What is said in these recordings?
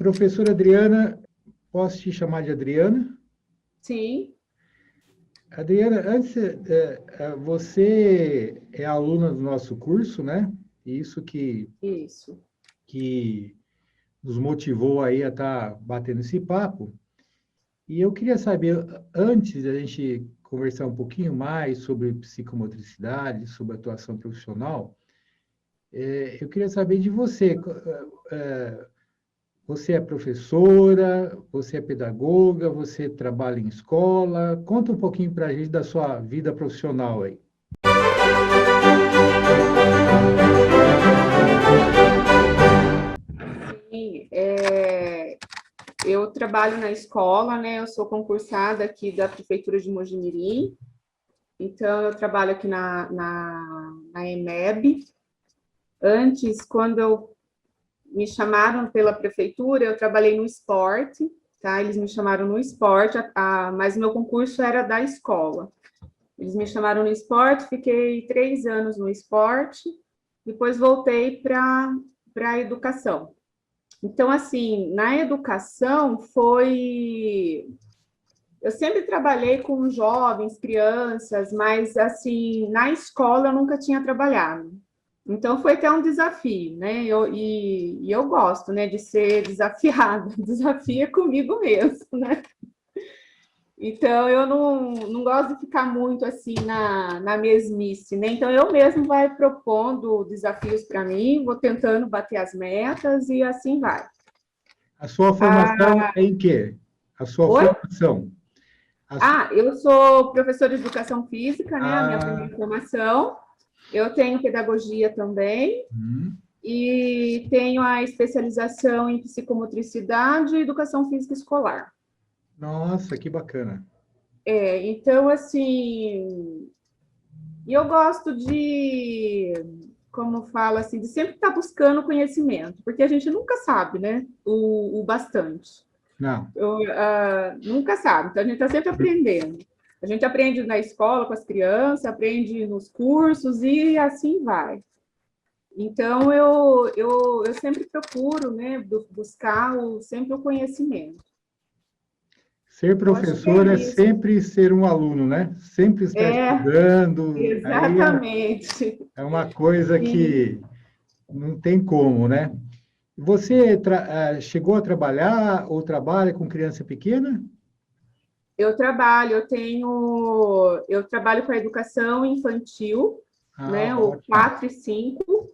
Professora Adriana, posso te chamar de Adriana? Sim. Adriana, antes, você é aluna do nosso curso, né? Isso Isso. que nos motivou aí a estar batendo esse papo. E eu queria saber, antes da gente conversar um pouquinho mais sobre psicomotricidade, sobre atuação profissional, eu queria saber de você. Você é professora, você é pedagoga, você trabalha em escola? Conta um pouquinho para a gente da sua vida profissional aí. Sim, eu trabalho na escola, né? Eu sou concursada aqui da Prefeitura de Mojimirim, então eu trabalho aqui na EMEB. Antes, me chamaram pela prefeitura, eu trabalhei no esporte, tá? Eles me chamaram no esporte, mas meu concurso era da escola. Eles me chamaram no esporte, fiquei 3 anos no esporte, depois voltei para a educação. Então, assim, na educação eu sempre trabalhei com jovens, crianças, mas, assim, na escola eu nunca tinha trabalhado. Então, foi até um desafio, né? E eu gosto, né, de ser desafiada. Desafia comigo mesmo, né? Então, eu não gosto de ficar muito, assim, na mesmice, né? Então, eu mesmo vai propondo desafios para mim, vou tentando bater as metas e assim vai. A sua formação é em quê? A sua Oi? formação. A su... Eu sou professora de educação física, né? A minha Ah, primeira formação. Eu tenho pedagogia também hum, e tenho a especialização em psicomotricidade e educação física escolar. nossa, que bacana. Então, assim, eu gosto como fala assim, de sempre estar buscando conhecimento, porque a gente nunca sabe, né? O bastante. Não. Nunca sabe, então a gente está sempre aprendendo. A gente aprende na escola com as crianças, aprende nos cursos e assim vai. Então, eu sempre procuro, né, buscar sempre o conhecimento. Ser Eu acho que é professor é isso. sempre ser um aluno, né? Sempre estar É, estudando. Aí exatamente. é uma coisa E que não tem como, né? Você chegou a trabalhar ou trabalha com criança pequena? eu trabalho com a educação infantil, Ah, né, o ótimo. 4 e 5,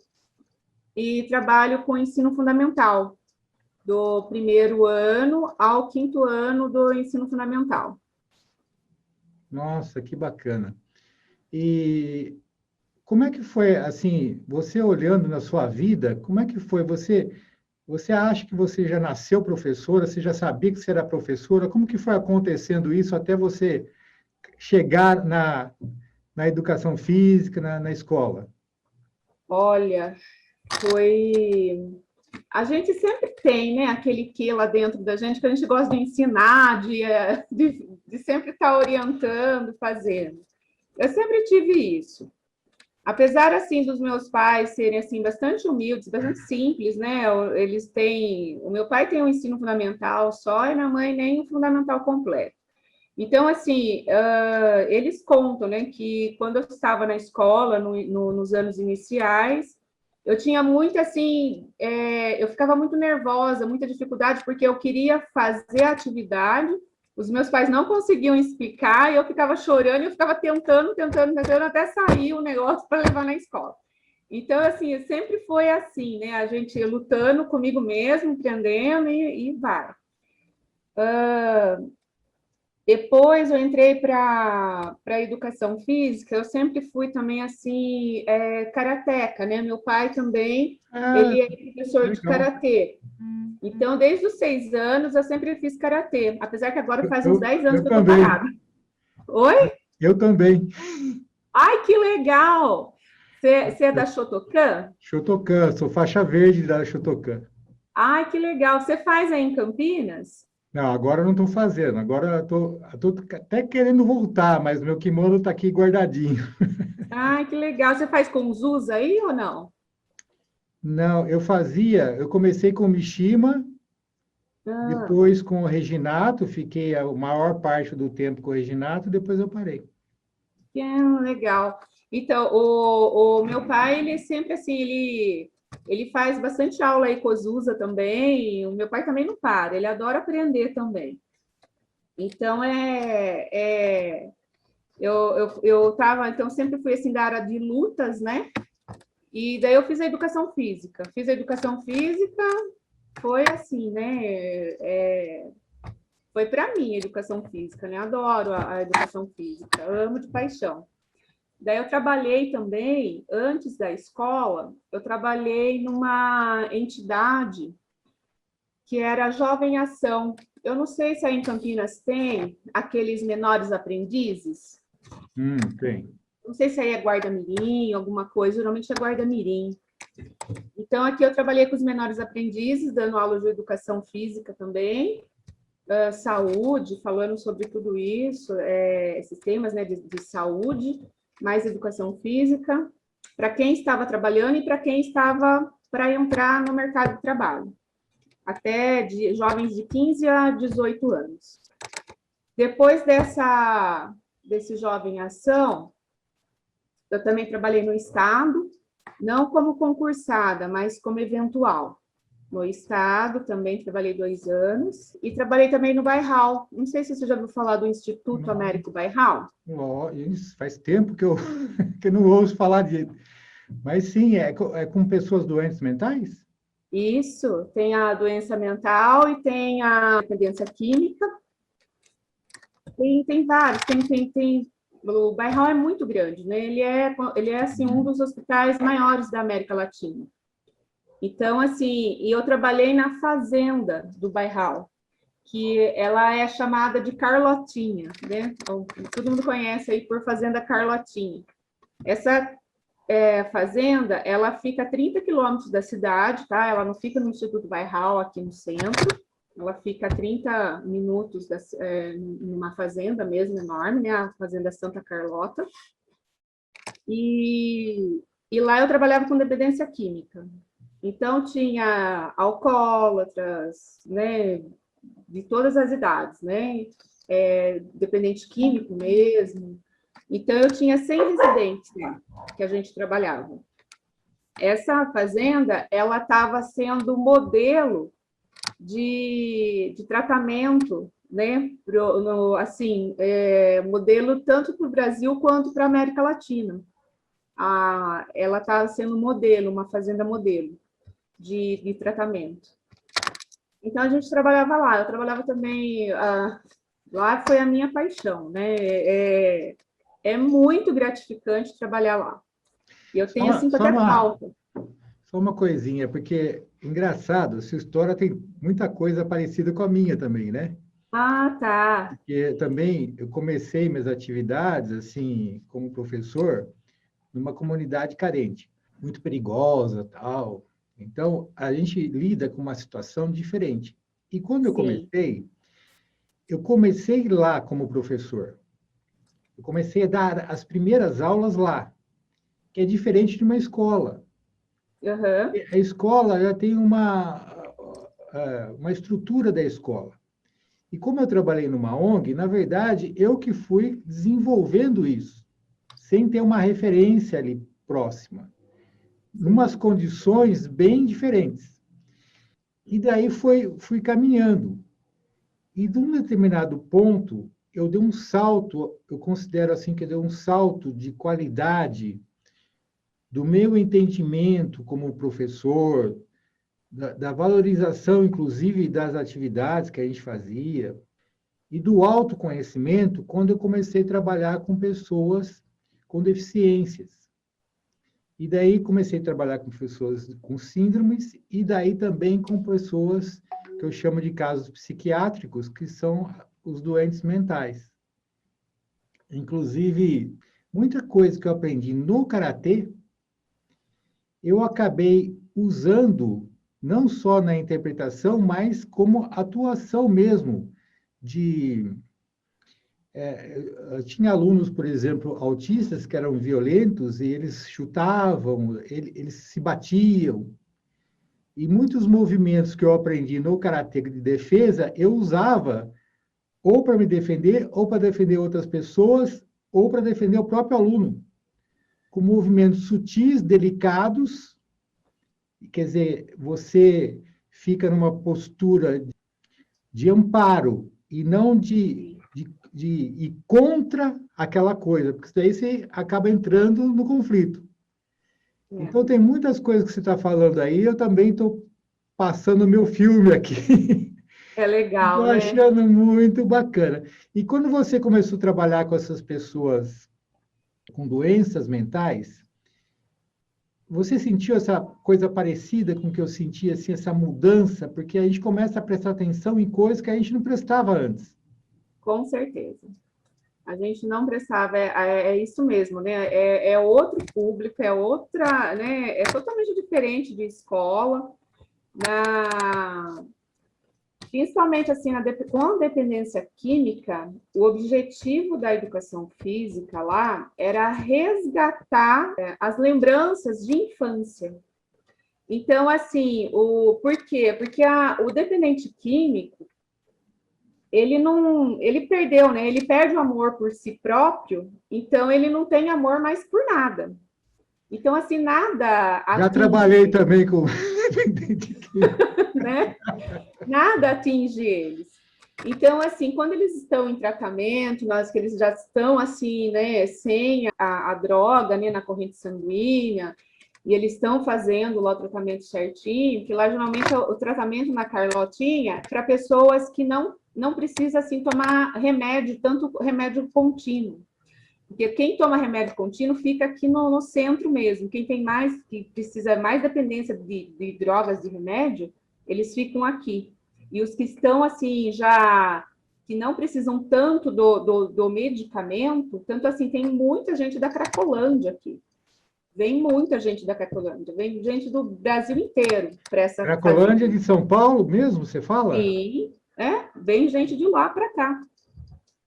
e trabalho com ensino fundamental, do primeiro ano ao quinto ano do ensino fundamental. Nossa, que bacana. E como é que foi, assim, você olhando na sua vida, como é que foi? Você acha que você já nasceu professora? Você já sabia que você era professora? Como que foi acontecendo isso até você chegar na educação física, na escola? Olha, foi. A gente sempre tem, né, aquele que lá dentro da gente que a gente gosta de ensinar, de sempre estar orientando, fazendo. Eu sempre tive isso. Apesar assim dos meus pais serem assim bastante humildes, bastante simples, né? O meu pai tem um ensino fundamental só e minha mãe nem o fundamental completo. Então assim, eles contam, né, que quando eu estava na escola nos anos iniciais, eu tinha muito assim, eu ficava muito nervosa, muita dificuldade porque eu queria fazer a atividade. Os meus pais não conseguiam explicar e eu ficava chorando e eu ficava tentando até sair o negócio para levar na escola. Então, assim, sempre foi assim, né? A gente lutando comigo mesmo, aprendendo e vai. Depois eu entrei para a educação física, eu sempre fui também assim, karateca, né? Meu pai também, Ah, ele é professor de legal. karatê. Então, desde os 6 anos, eu sempre fiz karatê, apesar que agora Eu, faz uns eu, 10 anos eu que eu estou também. parada. Oi? Eu também. Ai, que legal! Você é da Shotokan? Shotokan, sou faixa verde da Shotokan. Ai, que legal! Você faz aí em Campinas? Não, agora eu não estou fazendo. Agora eu tô até querendo voltar, mas meu kimono está aqui guardadinho. Ai, que legal! Você faz com Zuz aí ou não? Não, eu comecei com Mishima, Ah, Depois, com o Reginato, fiquei a maior parte do tempo com o Reginato, depois eu parei. que legal. Então, o meu pai, ele é sempre assim, ele faz bastante aula aí com o Zusa também. O meu pai também não para, ele adora aprender também. Então, eu tava, então, sempre fui assim da área de lutas, né? E daí eu fiz a educação física. Fiz a educação física, foi assim, né? Foi para mim a educação física, né? Adoro a educação física, amo de paixão. Daí eu trabalhei também, antes da escola, eu trabalhei numa entidade que era a Jovem Ação. Eu não sei se aí em Campinas tem aqueles menores aprendizes. Tem. Não sei se aí é guarda-mirim, alguma coisa, geralmente é guarda-mirim. Então, aqui eu trabalhei com os menores aprendizes, dando aula de educação física também, saúde, falando sobre tudo isso, esses temas, né, de saúde, mais educação física, para quem estava trabalhando e para quem estava para entrar no mercado de trabalho, até de jovens de 15 a 18 anos. Depois desse Jovem Ação, eu também trabalhei no Estado, não como concursada, mas como eventual. No Estado, também trabalhei 2 anos, e trabalhei também no Bairral. Não sei se você já ouviu falar do Instituto Não, Américo Bairral. isso faz tempo que eu, que eu não ouço falar de. Mas sim, é com pessoas doentes mentais? Isso, tem a doença mental e tem a dependência química. Tem vários, o Bairral é muito grande, né? Ele é assim, um dos hospitais maiores da América Latina. Então, assim, e eu trabalhei na fazenda do Bairral, que ela é chamada de Carlotinha, né? Então, todo mundo conhece aí por Fazenda Carlotinha. Essa fazenda, ela fica a 30 quilômetros da cidade, tá? Ela não fica no Instituto Bairral, aqui no centro, ela fica a 30 minutos numa fazenda mesmo enorme, né? A Fazenda Santa Carlota. E lá eu trabalhava com dependência química. Então, tinha alcoólatras, né, de todas as idades, né, dependente químico mesmo. Então, eu tinha 100 residentes, né, que a gente trabalhava. Essa fazenda, ela estava sendo modelo de tratamento, né, assim, modelo tanto para o Brasil quanto para a América Latina. Ela está sendo modelo, uma fazenda modelo de tratamento. Então a gente trabalhava lá. Eu trabalhava também lá, foi a minha paixão, né? É muito gratificante trabalhar lá. E eu Só tenho uma, assim só até uma, falta. só uma coisinha, porque engraçado, sua história tem muita coisa parecida com a minha também, né? Ah, tá. Porque também eu comecei minhas atividades, assim, como professor, numa comunidade carente, muito perigosa, tal. Então, a gente lida com uma situação diferente. E quando Sim. eu comecei lá como professor. Eu comecei a dar as primeiras aulas lá, que é diferente de uma escola. Uhum. A escola já tem uma estrutura da escola. E como eu trabalhei numa ONG, na verdade, eu que fui desenvolvendo isso, sem ter uma referência ali próxima, numas Sim. condições bem diferentes. E daí fui caminhando. E de um determinado ponto, eu dei um salto, eu considero assim que eu dei um salto de qualidade do meu entendimento como professor, da valorização, inclusive, das atividades que a gente fazia, e do autoconhecimento quando eu comecei a trabalhar com pessoas com deficiências. E daí comecei a trabalhar com pessoas com síndromes e daí também com pessoas que eu chamo de casos psiquiátricos, que são os doentes mentais. Inclusive, muita coisa que eu aprendi no karatê, eu acabei usando não só na interpretação, mas como atuação mesmo de eu tinha alunos, por exemplo, autistas que eram violentos e eles chutavam, eles se batiam. E muitos movimentos que eu aprendi no karatê de defesa, eu usava ou para me defender, ou para defender outras pessoas, ou para defender o próprio aluno, com movimentos sutis, delicados. Quer dizer, você fica numa postura de amparo e não de ir contra aquela coisa, porque daí você acaba entrando no conflito. Então, tem muitas coisas que você está falando aí, eu também estou passando o meu filme aqui. É legal, Estou né? achando muito bacana. E quando você começou a trabalhar com essas pessoas com doenças mentais, você sentiu essa coisa parecida com o que eu senti, assim, essa mudança? Porque a gente começa a prestar atenção em coisas que a gente não prestava antes. Com certeza. A gente não prestava, é isso mesmo, né? É outro público, é outra, né? É totalmente diferente de escola. Na, Principalmente assim, com a dependência química, o objetivo da educação física lá era resgatar as lembranças de infância. Então, assim, por quê? Porque o dependente químico, ele não, ele perdeu, né? Ele perde o amor por si próprio, então ele não tem amor mais por nada. Então, assim, nada Já atinge trabalhei ele, também com... né? Nada atinge eles. Então, assim, quando eles estão em tratamento, nós que eles já estão assim, né, sem a droga, né, na corrente sanguínea, e eles estão fazendo lá o tratamento certinho, que lá geralmente o tratamento na Carlotinha para pessoas que não precisa assim tomar remédio, tanto remédio contínuo. Porque quem toma remédio contínuo fica aqui no centro mesmo. Quem tem mais, que precisa mais dependência de drogas de remédio, eles ficam aqui. E os que estão assim, já que não precisam tanto do medicamento, tanto assim, tem muita gente da Cracolândia aqui. Vem muita gente da Cracolândia, vem gente do Brasil inteiro para essa fazer. Cracolândia de São Paulo mesmo, você fala? Sim, vem gente de lá para cá,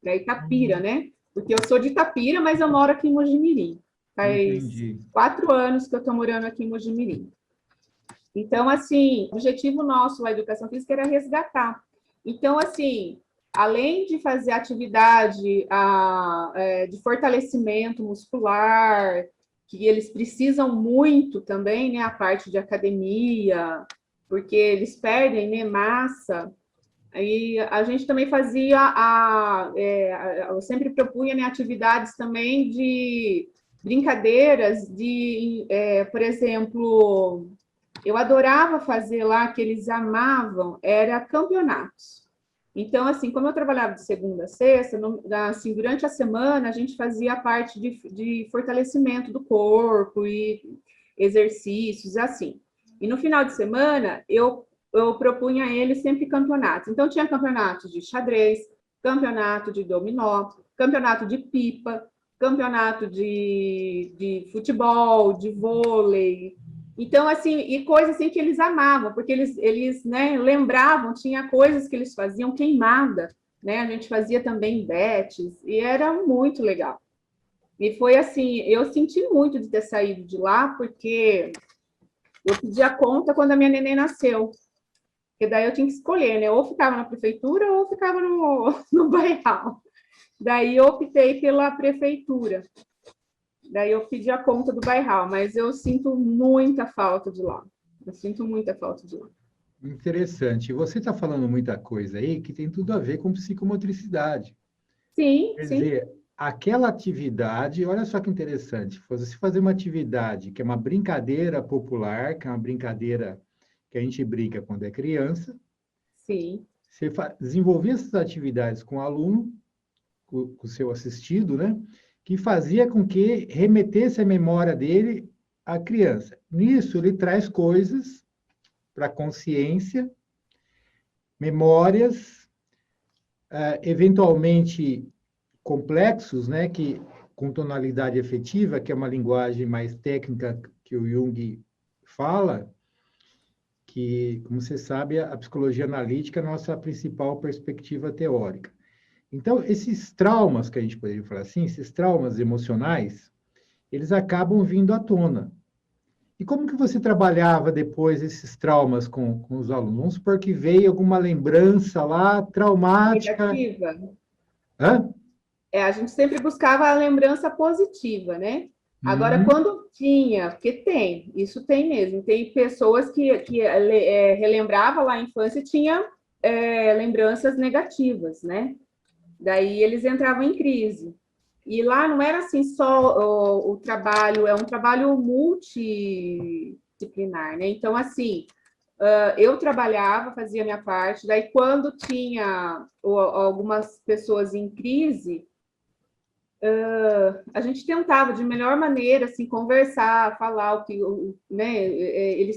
para Itapira, né? Porque eu sou de Itapira, mas eu moro aqui em Mojimirim. Faz Entendi. 4 anos que eu estou morando aqui em Mojimirim. Então, assim, o objetivo nosso na educação física era resgatar. Então, assim, além de fazer atividade de fortalecimento muscular, que eles precisam muito também, né, a parte de academia, porque eles perdem, né, massa. Aí a gente também fazia eu sempre propunha, né, atividades também de brincadeiras por exemplo, eu adorava fazer lá, que eles amavam, era campeonatos. Então, assim, como eu trabalhava de segunda a sexta, assim, durante a semana a gente fazia a parte de fortalecimento do corpo e exercícios, assim. E no final de semana, eu propunha a eles sempre campeonatos. Então, tinha campeonatos de xadrez, campeonato de dominó, campeonato de pipa, campeonato de futebol, de vôlei, então, assim, e coisas assim que eles amavam, porque eles né, lembravam, tinha coisas que eles faziam queimada, né? A gente fazia também betes, e era muito legal. E foi assim, eu senti muito de ter saído de lá, porque eu pedi a conta quando a minha neném nasceu. Porque daí eu tinha que escolher, né? Ou ficava na prefeitura ou ficava no bairral. Daí eu optei pela prefeitura. Daí eu pedi a conta do bairral, mas eu sinto muita falta de lá. Eu sinto muita falta de lá. Interessante. Você está falando muita coisa aí que tem tudo a ver com psicomotricidade. Sim, Quer sim, dizer, aquela atividade, olha só que interessante, você fazer uma atividade que é uma brincadeira popular, que é uma brincadeira que a gente brinca quando é criança, sim, você desenvolver essas atividades com o aluno, com o seu assistido, né? Que fazia com que remetesse a memória dele à criança. Nisso, ele traz coisas para a consciência, memórias, eventualmente complexos, né, que com tonalidade efetiva, que é uma linguagem mais técnica que o Jung fala, que, como você sabe, a psicologia analítica é a nossa principal perspectiva teórica. Então, esses traumas, que a gente poderia falar assim, esses traumas emocionais, eles acabam vindo à tona. E como que você trabalhava depois esses traumas com os alunos? Vamos supor que veio alguma lembrança lá traumática. Negativa. Hã? A gente sempre buscava a lembrança positiva, né? Agora, Uhum. quando tinha, porque tem, isso tem mesmo, tem pessoas que relembravam lá a infância e tinha lembranças negativas, né? Daí eles entravam em crise. E lá não era assim só o trabalho, é um trabalho multidisciplinar, né? Então, assim, eu trabalhava, fazia minha parte, daí quando tinha algumas pessoas em crise, a gente tentava de melhor maneira assim conversar, falar o que, né, ele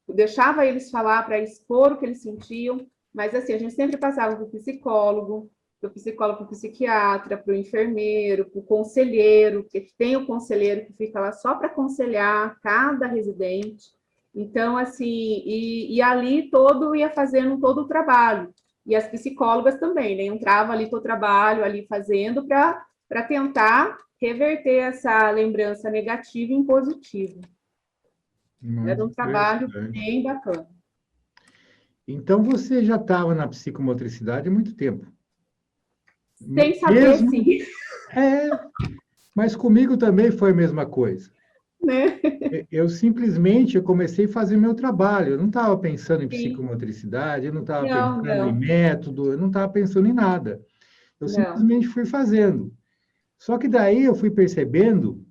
deixava eles falar para expor o que eles sentiam, mas assim a gente sempre passava para o psicólogo, para o psiquiatra, para o enfermeiro, para o conselheiro, que tem o conselheiro que fica lá só para aconselhar cada residente. Então assim, e ali todo ia fazendo todo o trabalho. E as psicólogas também, né? Entrava ali todo o trabalho ali fazendo para tentar reverter essa lembrança negativa em positivo. Era Muito um trabalho interessante. bem bacana. Então, você já estava na psicomotricidade há muito tempo. Sem saber, sim, Mesmo, é, mas comigo também foi a mesma coisa. né? Eu simplesmente eu comecei a fazer meu trabalho. Eu não estava pensando em Sim. psicomotricidade, eu não estava Não, pensando em não, método, eu não estava pensando em nada. Eu não. simplesmente fui fazendo. Só que daí eu fui percebendo,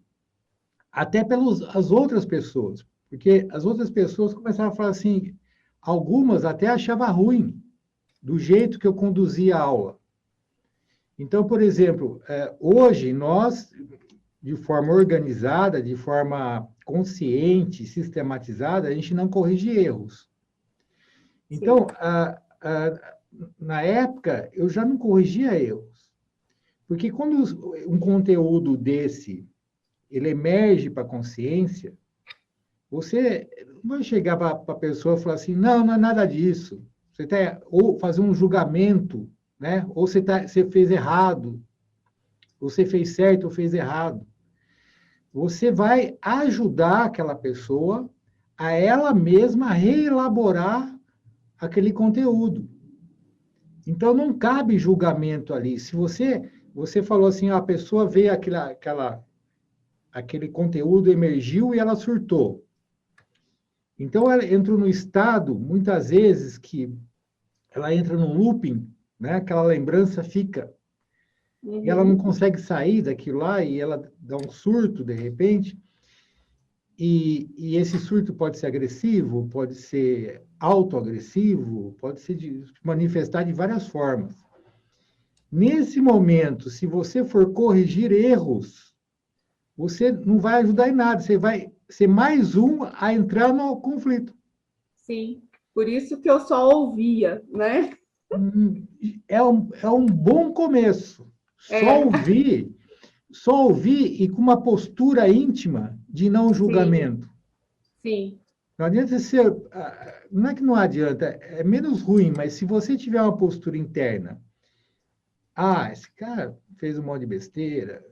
até pelas as outras pessoas, porque as outras pessoas começaram a falar assim, algumas até achavam ruim do jeito que eu conduzia a aula. Então, por exemplo, hoje nós, de forma organizada, de forma consciente, sistematizada, a gente não corrige erros. Então, Sim. na época, eu já não corrigia erros. Porque quando um conteúdo desse, ele emerge para a consciência, você não vai chegar para a pessoa e falar assim, não, não é nada disso. Você tá, ou fazer um julgamento, né? Ou você fez errado, você fez certo ou fez errado. Você vai ajudar aquela pessoa a ela mesma reelaborar aquele conteúdo. Então não cabe julgamento ali. Se você falou assim, a pessoa vê aquele conteúdo emergiu e ela surtou. Então ela entrou no estado, muitas vezes, que ela entra num looping, né? Aquela lembrança fica, e ela não Uhum. consegue sair daquilo lá, e ela dá um surto de repente, e esse surto pode ser agressivo, pode ser autoagressivo, pode ser manifestar de várias formas. Nesse momento, se você for corrigir erros, você não vai ajudar em nada, você vai ser mais um a entrar no conflito. Sim. Por isso que eu só ouvia, né? Hum, é um bom começo. É, Só ouvir e com uma postura íntima de não sim, julgamento. sim, Não adianta ser. Não é que não adianta, é menos ruim, mas se você tiver uma postura interna, esse cara fez um monte de besteira,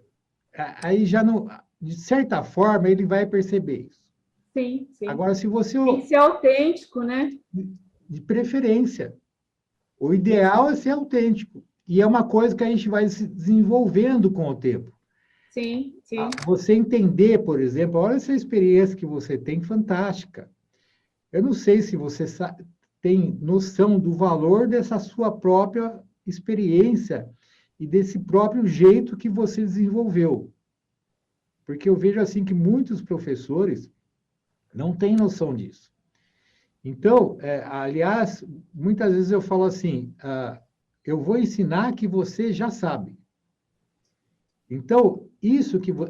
aí já não. De certa forma, ele vai perceber isso. sim, sim. Agora, se você, Tem que ser autêntico, né? de preferência, o Isso. ideal é ser autêntico. E é uma coisa que a gente vai se desenvolvendo com o tempo. Sim, sim, Você entender, por exemplo, olha essa experiência que você tem, fantástica. Eu não sei se você tem noção do valor dessa sua própria experiência e desse próprio jeito que você desenvolveu. Porque eu vejo assim que muitos professores não têm noção disso. Então, aliás, muitas vezes eu falo assim, eu vou ensinar que você já sabe. Então,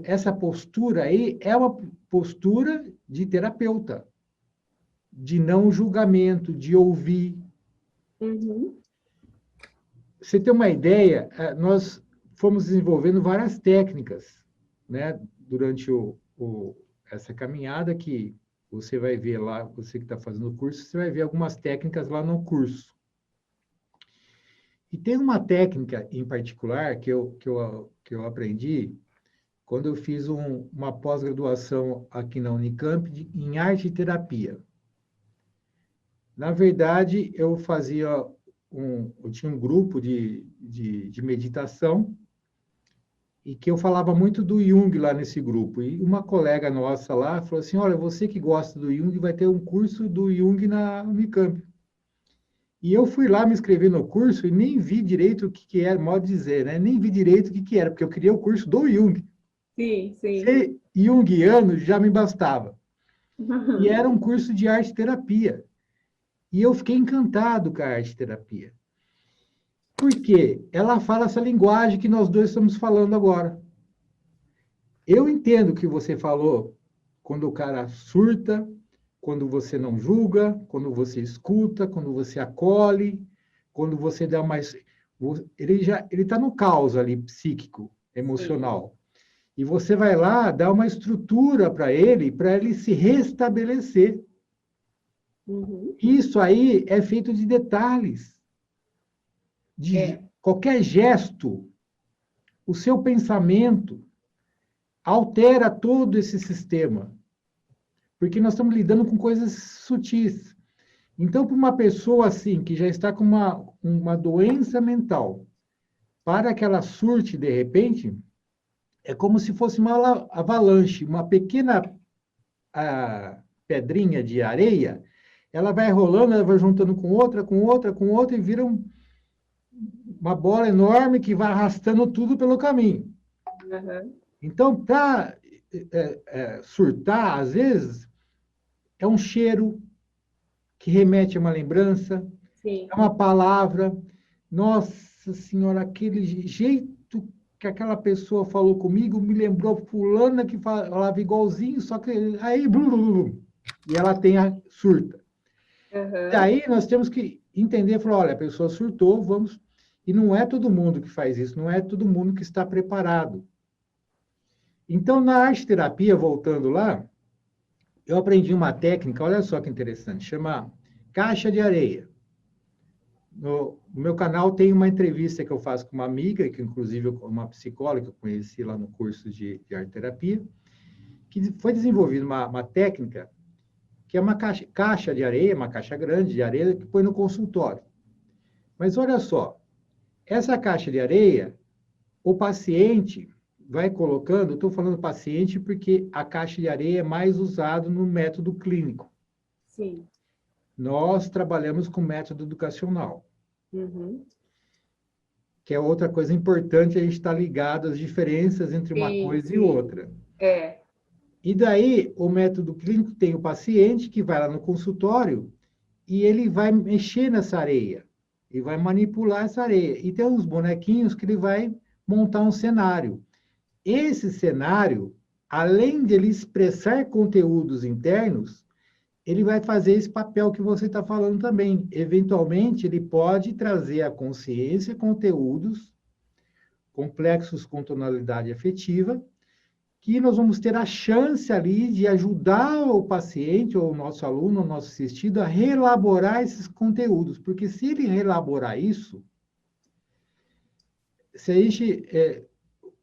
essa postura aí é uma postura de terapeuta, de não julgamento, de ouvir. uhum, Você tem uma ideia, nós fomos desenvolvendo várias técnicas, né, durante essa caminhada que você vai ver lá, você que está fazendo o curso, você vai ver algumas técnicas lá no curso. E tem uma técnica em particular que eu aprendi, quando eu fiz uma pós-graduação aqui na Unicamp em arte e terapia. Na verdade, eu tinha um grupo de meditação e que eu falava muito do Jung lá nesse grupo. E uma colega nossa lá falou assim, olha, você que gosta do Jung vai ter um curso do Jung na Unicamp. E eu fui lá me inscrever no curso e nem vi direito o que era, modo de dizer, né? Nem vi direito o que era, porque eu queria o curso do Jung. Sim, sim. Ser junguiano já me bastava. E era um curso de arte-terapia. E eu fiquei encantado com a arte-terapia. Por quê? Ela fala essa linguagem que nós dois estamos falando agora. Eu entendo o que você falou quando o cara surta, quando você não julga, quando você escuta, quando você acolhe, quando você dá mais... Ele está no caos ali, psíquico, emocional. E você vai lá dar uma estrutura para ele se restabelecer. Uhum. Isso aí é feito de detalhes. De qualquer gesto, o seu pensamento altera todo esse sistema. Porque nós estamos lidando com coisas sutis. Então, para uma pessoa assim, que já está com uma doença mental, para que ela surte de repente, é como se fosse uma avalanche, uma pequena pedrinha de areia, ela vai rolando, ela vai juntando com outra, com outra, com outra, e vira uma bola enorme que vai arrastando tudo pelo caminho. Uhum. Então, para surtar, às vezes, é um cheiro que remete a uma lembrança, Sim. é uma palavra. Nossa Senhora, aquele jeito que aquela pessoa falou comigo me lembrou fulana que falava igualzinho, só que aí... e ela tem a surta. Uhum. E aí nós temos que entender, falar, olha, a pessoa surtou, vamos... E não é todo mundo que faz isso, não é todo mundo que está preparado. Então, na arte-terapia, voltando lá, eu aprendi uma técnica, olha só que interessante, chama caixa de areia. No meu canal tem uma entrevista que eu faço com uma amiga, que inclusive uma psicóloga que eu conheci lá no curso de arte-terapia, que foi desenvolvida uma técnica que é uma caixa de areia, uma caixa grande de areia, que põe no consultório. Mas olha só, essa caixa de areia, o paciente vai colocando, estou falando paciente porque a caixa de areia é mais usado no método clínico. Sim. Nós trabalhamos com método educacional. Uhum. Que é outra coisa importante, a gente estar ligado às diferenças entre uma coisa e outra. E daí, o método clínico tem o paciente que vai lá no consultório e ele vai mexer nessa areia, e vai manipular essa areia. E tem uns bonequinhos que ele vai montar um cenário. Esse cenário, além de ele expressar conteúdos internos, ele vai fazer esse papel que você está falando também. Eventualmente, ele pode trazer à consciência conteúdos complexos com tonalidade afetiva, que nós vamos ter a chance ali de ajudar o paciente, ou o nosso aluno, o nosso assistido, a reelaborar esses conteúdos. Porque se ele reelaborar isso, se a gente...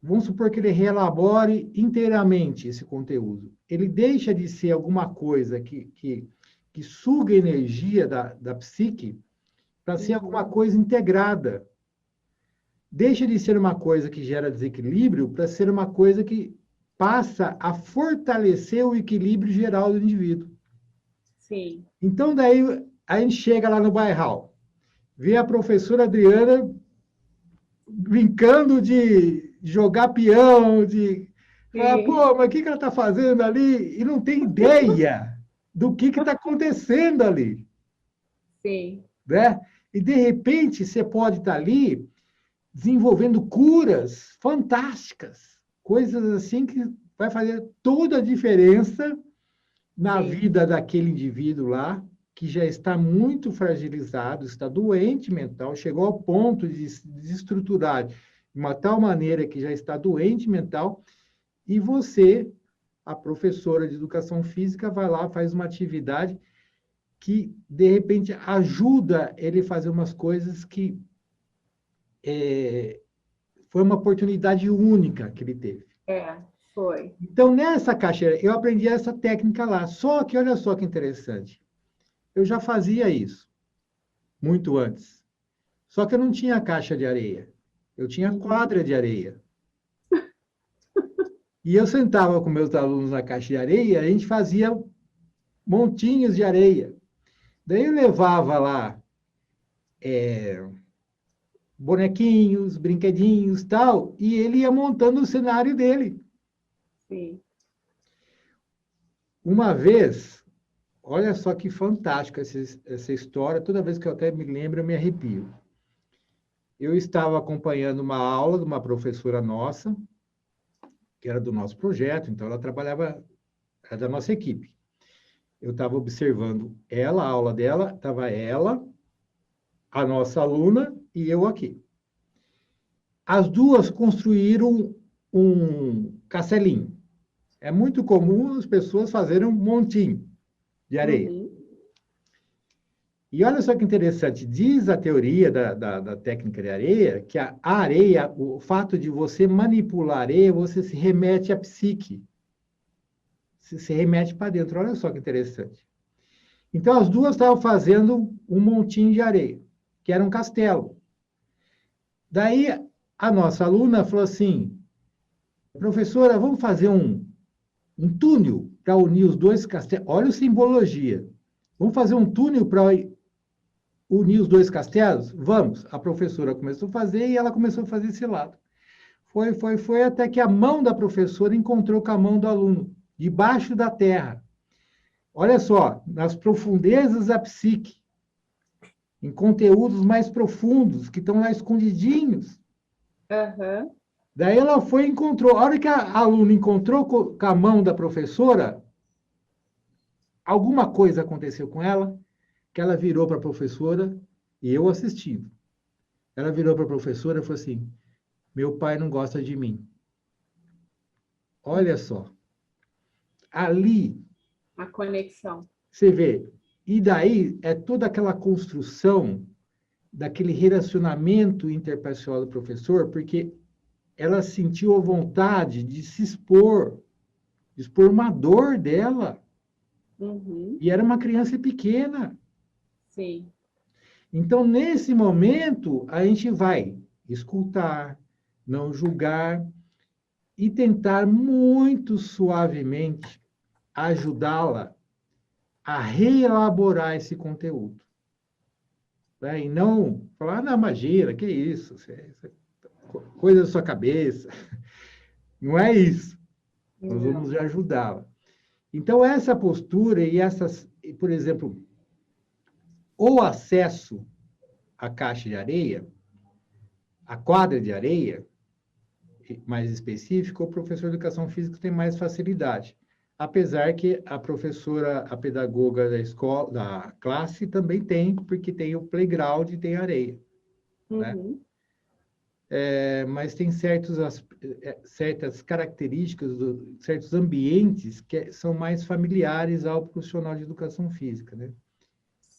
vamos supor que ele reelabore inteiramente esse conteúdo. Ele deixa de ser alguma coisa que suga energia da psique para ser alguma coisa integrada. Deixa de ser uma coisa que gera desequilíbrio para ser uma coisa que passa a fortalecer o equilíbrio geral do indivíduo. Sim. Então, daí, a gente chega lá no bairral, vê a professora Adriana brincando de jogar peão, de falar, pô, mas o que ela está fazendo ali? E não tem ideia do que está acontecendo ali. Sim. Né? E, de repente, você pode estar ali desenvolvendo curas fantásticas, coisas assim que vai fazer toda a diferença na vida daquele indivíduo lá, que já está muito fragilizado, está doente mental, chegou ao ponto de se desestruturar de uma tal maneira que já está doente mental, e você, a professora de educação física, vai lá, faz uma atividade que, de repente, ajuda ele a fazer umas coisas que foi uma oportunidade única que ele teve. Foi. Então, nessa caixa, eu aprendi essa técnica lá. Só que, olha só que interessante. Eu já fazia isso muito antes. Só que eu não tinha caixa de areia. Eu tinha quadra de areia. E eu sentava com meus alunos na caixa de areia, a gente fazia montinhos de areia. Daí eu levava lá bonequinhos, brinquedinhos, tal, e ele ia montando o cenário dele. Sim. Uma vez, olha só que fantástico essa história, toda vez que eu até me lembro, eu me arrepio. Eu estava acompanhando uma aula de uma professora nossa, que era do nosso projeto, então ela trabalhava, era da nossa equipe. Eu estava observando ela, a aula dela, estava ela, a nossa aluna e eu aqui. As duas construíram um castelinho. É muito comum as pessoas fazerem um montinho de areia. Uhum. E olha só que interessante, diz a teoria da técnica de areia, que a areia, o fato de você manipular a areia, você se remete à psique. Se remete para dentro. Olha só que interessante. Então, as duas estavam fazendo um montinho de areia, que era um castelo. Daí, a nossa aluna falou assim, professora, vamos fazer um túnel para unir os dois castelos. Olha a simbologia. Vamos fazer um túnel para unir os dois castelos? Vamos. A professora começou a fazer e ela começou a fazer esse lado. Foi, até que a mão da professora encontrou com a mão do aluno, debaixo da terra. Olha só, nas profundezas da psique, em conteúdos mais profundos, que estão lá escondidinhos. Uhum. Daí ela foi e encontrou. A hora que a aluna encontrou com a mão da professora, alguma coisa aconteceu com ela, que ela virou para a professora, e eu assistindo. Ela virou para a professora e falou assim, meu pai não gosta de mim. Olha só. Ali, A conexão. você vê. E daí é toda aquela construção daquele relacionamento interpessoal do professor, porque ela sentiu a vontade de se expor, de expor uma dor dela. Uhum. E era uma criança pequena. Sim. Então, nesse momento, a gente vai escutar, não julgar e tentar muito suavemente ajudá-la a reelaborar esse conteúdo. Né? E não falar, não, imagina, que isso? Isso é coisa da sua cabeça. Não é isso. Nós Não. vamos ajudá-la. Então, essa postura e essas, por exemplo, o acesso à caixa de areia, à quadra de areia, mais específico, o professor de educação física tem mais facilidade. Apesar que a professora, a pedagoga da escola, da classe também tem, porque tem o playground e tem areia, né? Uhum. Mas tem certas características, certos ambientes que são mais familiares ao profissional de educação física, né?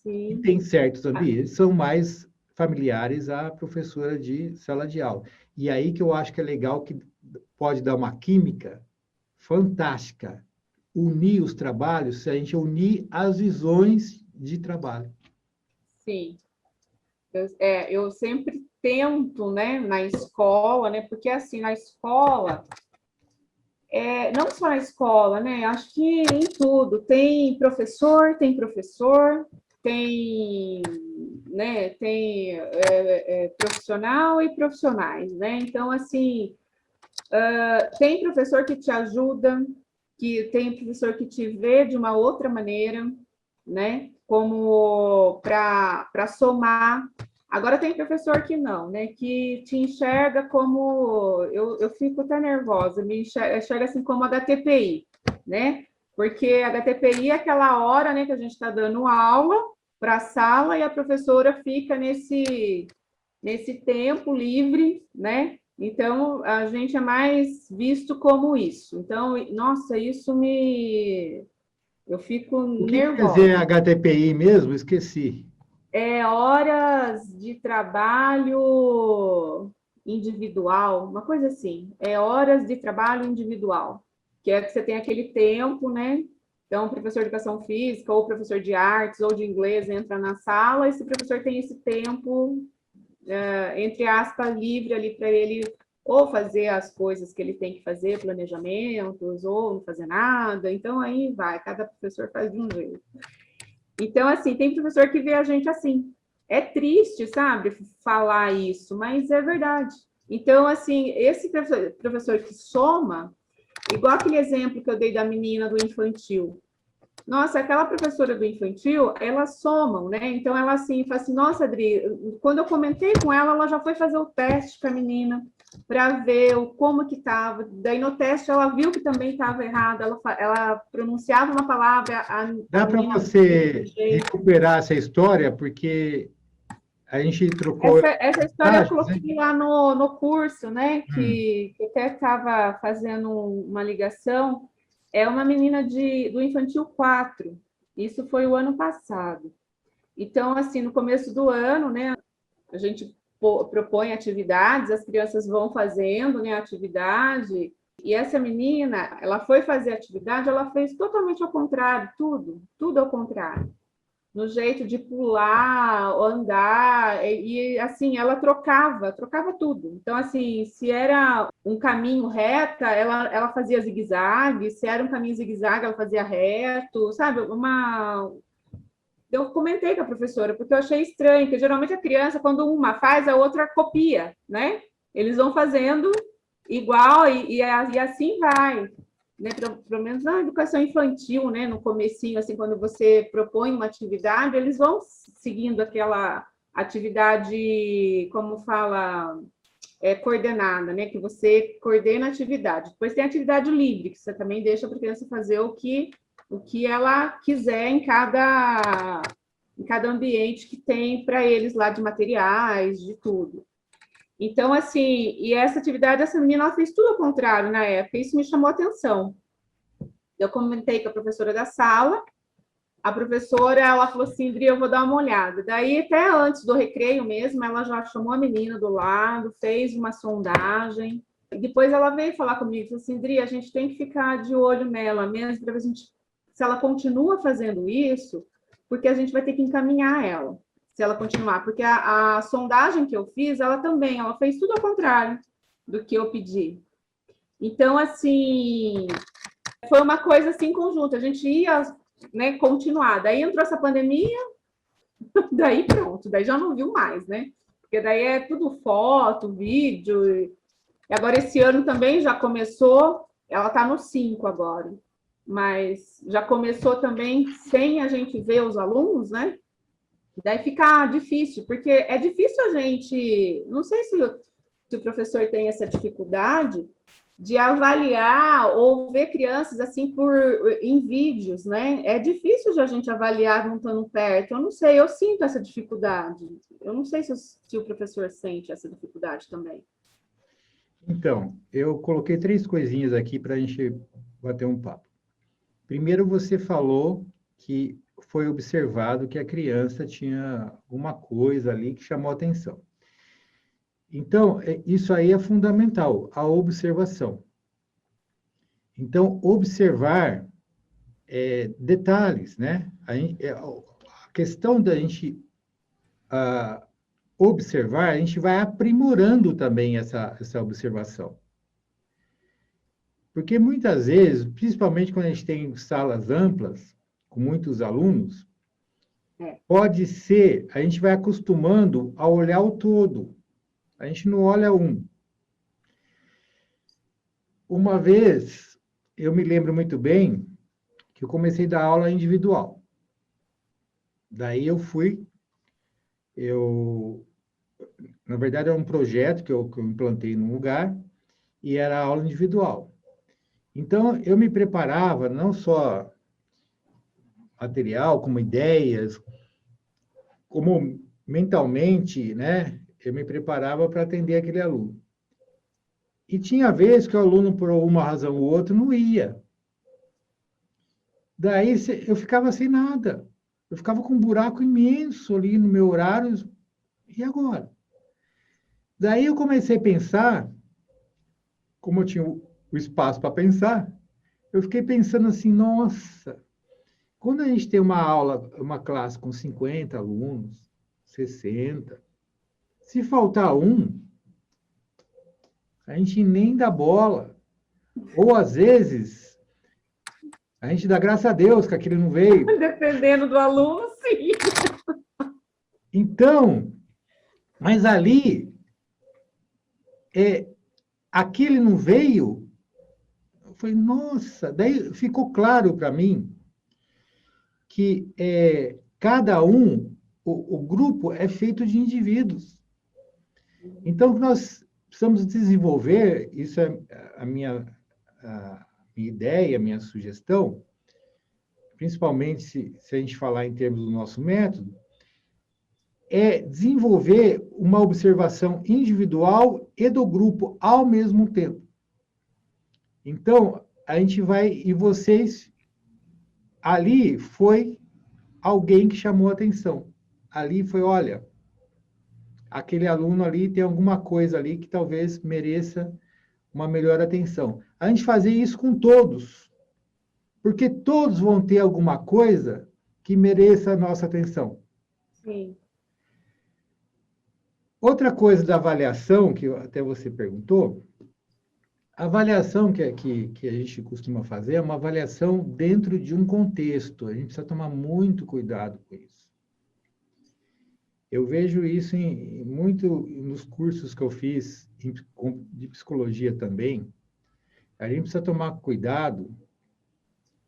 E Sim. tem certos ambientes que são mais familiares à professora de sala de aula. E aí que eu acho que é legal, que pode dar uma química fantástica, unir os trabalhos, se a gente unir as visões de trabalho. Sim. Eu sempre tento, né, na escola, né, porque assim, na escola, não só na escola, né, acho que em tudo, tem professor, tem, né, tem profissional e profissionais, né, então, assim, tem professor que te ajuda, que tem professor que te vê de uma outra maneira, né, como para somar. Agora tem professor que não, né? Que te enxerga como. Eu fico até nervosa, me enxerga assim como HTPI, né? Porque HTPI é aquela hora, né, que a gente está dando aula para a sala e a professora fica nesse tempo livre, né? Então a gente é mais visto como isso. Então, nossa, eu fico O que quer dizer nervosa. HTPI mesmo? Esqueci. Horas de trabalho individual, uma coisa assim, é horas de trabalho individual, que é que você tem aquele tempo, né? Então, o professor de educação física, ou professor de artes, ou de inglês entra na sala, e esse professor tem esse tempo, entre aspas, livre ali para ele ou fazer as coisas que ele tem que fazer, planejamentos, ou não fazer nada. Então, aí vai, cada professor faz de um jeito. Então, assim, tem professor que vê a gente assim. É triste, sabe, falar isso, mas é verdade. Então, assim, esse professor que soma, igual aquele exemplo que eu dei da menina do infantil. Nossa, aquela professora do infantil, elas somam, né? Então, ela assim, fala assim, nossa, Adri, quando eu comentei com ela, ela já foi fazer o teste com a menina para ver como que estava. Daí, no teste, ela viu que também estava errado. Ela pronunciava uma palavra, a Dá para menina... você recuperar essa história, porque a gente trocou Essa história eu mensagens, né? coloquei lá no curso, né? Hum. Que até estava fazendo uma ligação. É uma menina do Infantil 4. Isso foi o ano passado. Então, assim, no começo do ano, né? A gente propõe atividades, as crianças vão fazendo, né? Atividade. E essa menina, ela foi fazer atividade, ela fez totalmente ao contrário, tudo ao contrário no jeito de pular, andar, assim, ela trocava tudo. Então, assim, se era um caminho reta, ela fazia zigue-zague, se era um caminho zigue-zague, ela fazia reto, sabe? Eu comentei com a professora, porque eu achei estranho, que geralmente a criança, quando uma faz, a outra copia, né? Eles vão fazendo igual e assim vai, né? Pelo menos na educação infantil, né? No comecinho, assim, quando você propõe uma atividade, eles vão seguindo aquela atividade, como fala, coordenada, né? Que você coordena a atividade. Depois tem a atividade livre, que você também deixa para a criança fazer o que ela quiser em cada ambiente que tem para eles lá de materiais, de tudo. Então, assim, e essa atividade, essa menina, ela fez tudo ao contrário na época, isso me chamou a atenção. Eu comentei com a professora da sala, a professora, ela falou assim, Dri, eu vou dar uma olhada. Daí, até antes do recreio mesmo, ela já chamou a menina do lado, fez uma sondagem, e depois ela veio falar comigo, falou assim, Dri, a gente tem que ficar de olho nela mesmo, para ver se ela continua fazendo isso, porque a gente vai ter que encaminhar ela, se ela continuar, porque a sondagem que eu fiz, ela fez tudo ao contrário do que eu pedi. Então, assim, foi uma coisa assim conjunta, a gente ia, né, continuar. Daí entrou essa pandemia, daí pronto, daí já não viu mais, né? Porque daí é tudo foto, vídeo. E agora esse ano também já começou, ela está no 5 agora, mas já começou também sem a gente ver os alunos, né? Daí fica difícil, porque é difícil a gente, não sei se o professor tem essa dificuldade de avaliar ou ver crianças assim em vídeos, né? É difícil de a gente avaliar não estando perto. Eu não sei, eu sinto essa dificuldade. Eu não sei se o professor sente essa dificuldade também. Então, eu coloquei três coisinhas aqui para a gente bater um papo. Primeiro, você falou que foi observado que a criança tinha alguma coisa ali que chamou a atenção. Então, isso aí é fundamental, a observação. Então, observar detalhes, né? A questão da gente observar, a gente vai aprimorando também essa observação. Porque muitas vezes, principalmente quando a gente tem salas amplas, com muitos alunos, pode ser, a gente vai acostumando a olhar o todo. A gente não olha um. Uma vez, eu me lembro muito bem que eu comecei a dar aula individual. Daí na verdade, é um projeto que eu implantei num lugar e era aula individual. Então, eu me preparava não só material, como ideias, como mentalmente, né? Eu me preparava para atender aquele aluno. E tinha vezes que o aluno, por uma razão ou outra, não ia. Daí eu ficava sem nada. Eu ficava com um buraco imenso ali no meu horário. E agora? Daí eu comecei a pensar, como eu tinha o espaço para pensar, eu fiquei pensando assim, nossa, quando a gente tem uma aula, uma classe com 50 alunos, 60, se faltar um, a gente nem dá bola. Ou às vezes, a gente dá graças a Deus que aquele não veio. Dependendo do aluno, sim. Então, mas ali, aquele não veio, eu falei, nossa, daí ficou claro para mim que cada um, o grupo é feito de indivíduos. Então, nós precisamos desenvolver, isso é a minha ideia, a minha sugestão, principalmente se a gente falar em termos do nosso método, é desenvolver uma observação individual e do grupo ao mesmo tempo. Então, a gente vai, e vocês, ali foi alguém que chamou a atenção. Ali foi, olha, aquele aluno ali tem alguma coisa ali que talvez mereça uma melhor atenção. A gente fazer isso com todos, porque todos vão ter alguma coisa que mereça a nossa atenção. Sim. Outra coisa da avaliação, que até você perguntou, a avaliação que a gente costuma fazer é uma avaliação dentro de um contexto. A gente precisa tomar muito cuidado com isso. Eu vejo isso muito nos cursos que eu fiz de psicologia também. A gente precisa tomar cuidado.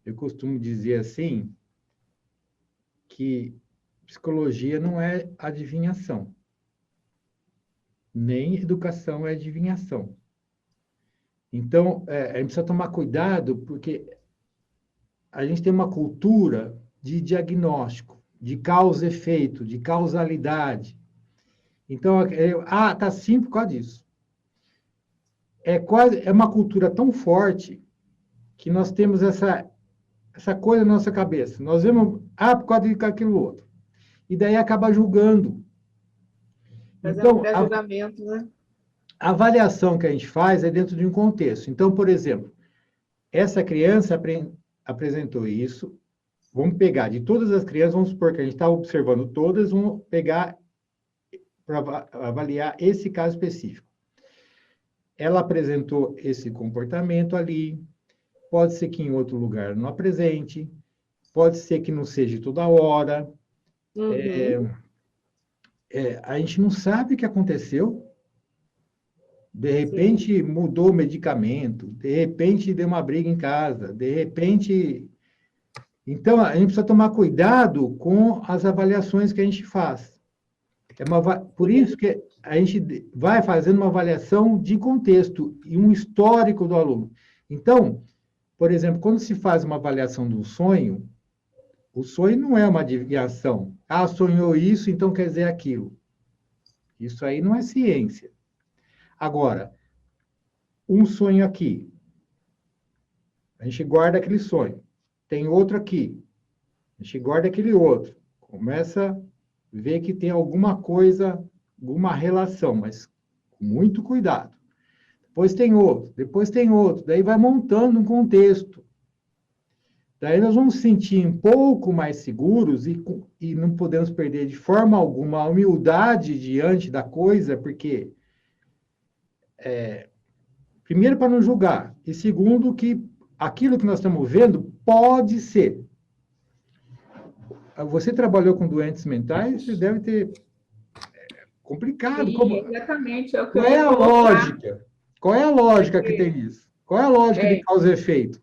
Eu costumo dizer assim, que psicologia não é adivinhação, nem educação é adivinhação. Então, a gente precisa tomar cuidado, porque a gente tem uma cultura de diagnóstico, de causa e efeito, de causalidade. Então, tá assim por causa disso. É uma cultura tão forte que nós temos essa coisa na nossa cabeça. Nós vemos, por causa daquilo outro. E daí acaba julgando. Fazendo Então, pré-julgamento, né? a avaliação que a gente faz é dentro de um contexto. Então, por exemplo, essa criança apresentou isso. Vamos pegar de todas as crianças, vamos supor que a gente está observando todas, vamos pegar para avaliar esse caso específico. Ela apresentou esse comportamento ali, pode ser que em outro lugar não apresente, pode ser que não seja toda hora. Uhum. A gente não sabe o que aconteceu. De repente mudou o medicamento, de repente deu uma briga em casa, de repente. Então, a gente precisa tomar cuidado com as avaliações que a gente faz. Por isso que a gente vai fazendo uma avaliação de contexto e um histórico do aluno. Então, por exemplo, quando se faz uma avaliação do sonho, o sonho não é uma adivinhação. Sonhou isso, então quer dizer aquilo. Isso aí não é ciência. Agora, um sonho aqui. A gente guarda aquele sonho. Tem outro aqui. A gente guarda aquele outro. Começa a ver que tem alguma coisa, alguma relação, mas com muito cuidado. Depois tem outro, depois tem outro. Daí vai montando um contexto. Daí nós vamos sentir um pouco mais seguros e não podemos perder de forma alguma a humildade diante da coisa, porque, primeiro, para não julgar, e segundo, que aquilo que nós estamos vendo pode ser. Você trabalhou com doentes mentais, você deve ter complicado. Sim, exatamente. É o que Qual eu é ia a colocar. lógica? Qual é a lógica que tem nisso? Qual é a lógica de causa e efeito?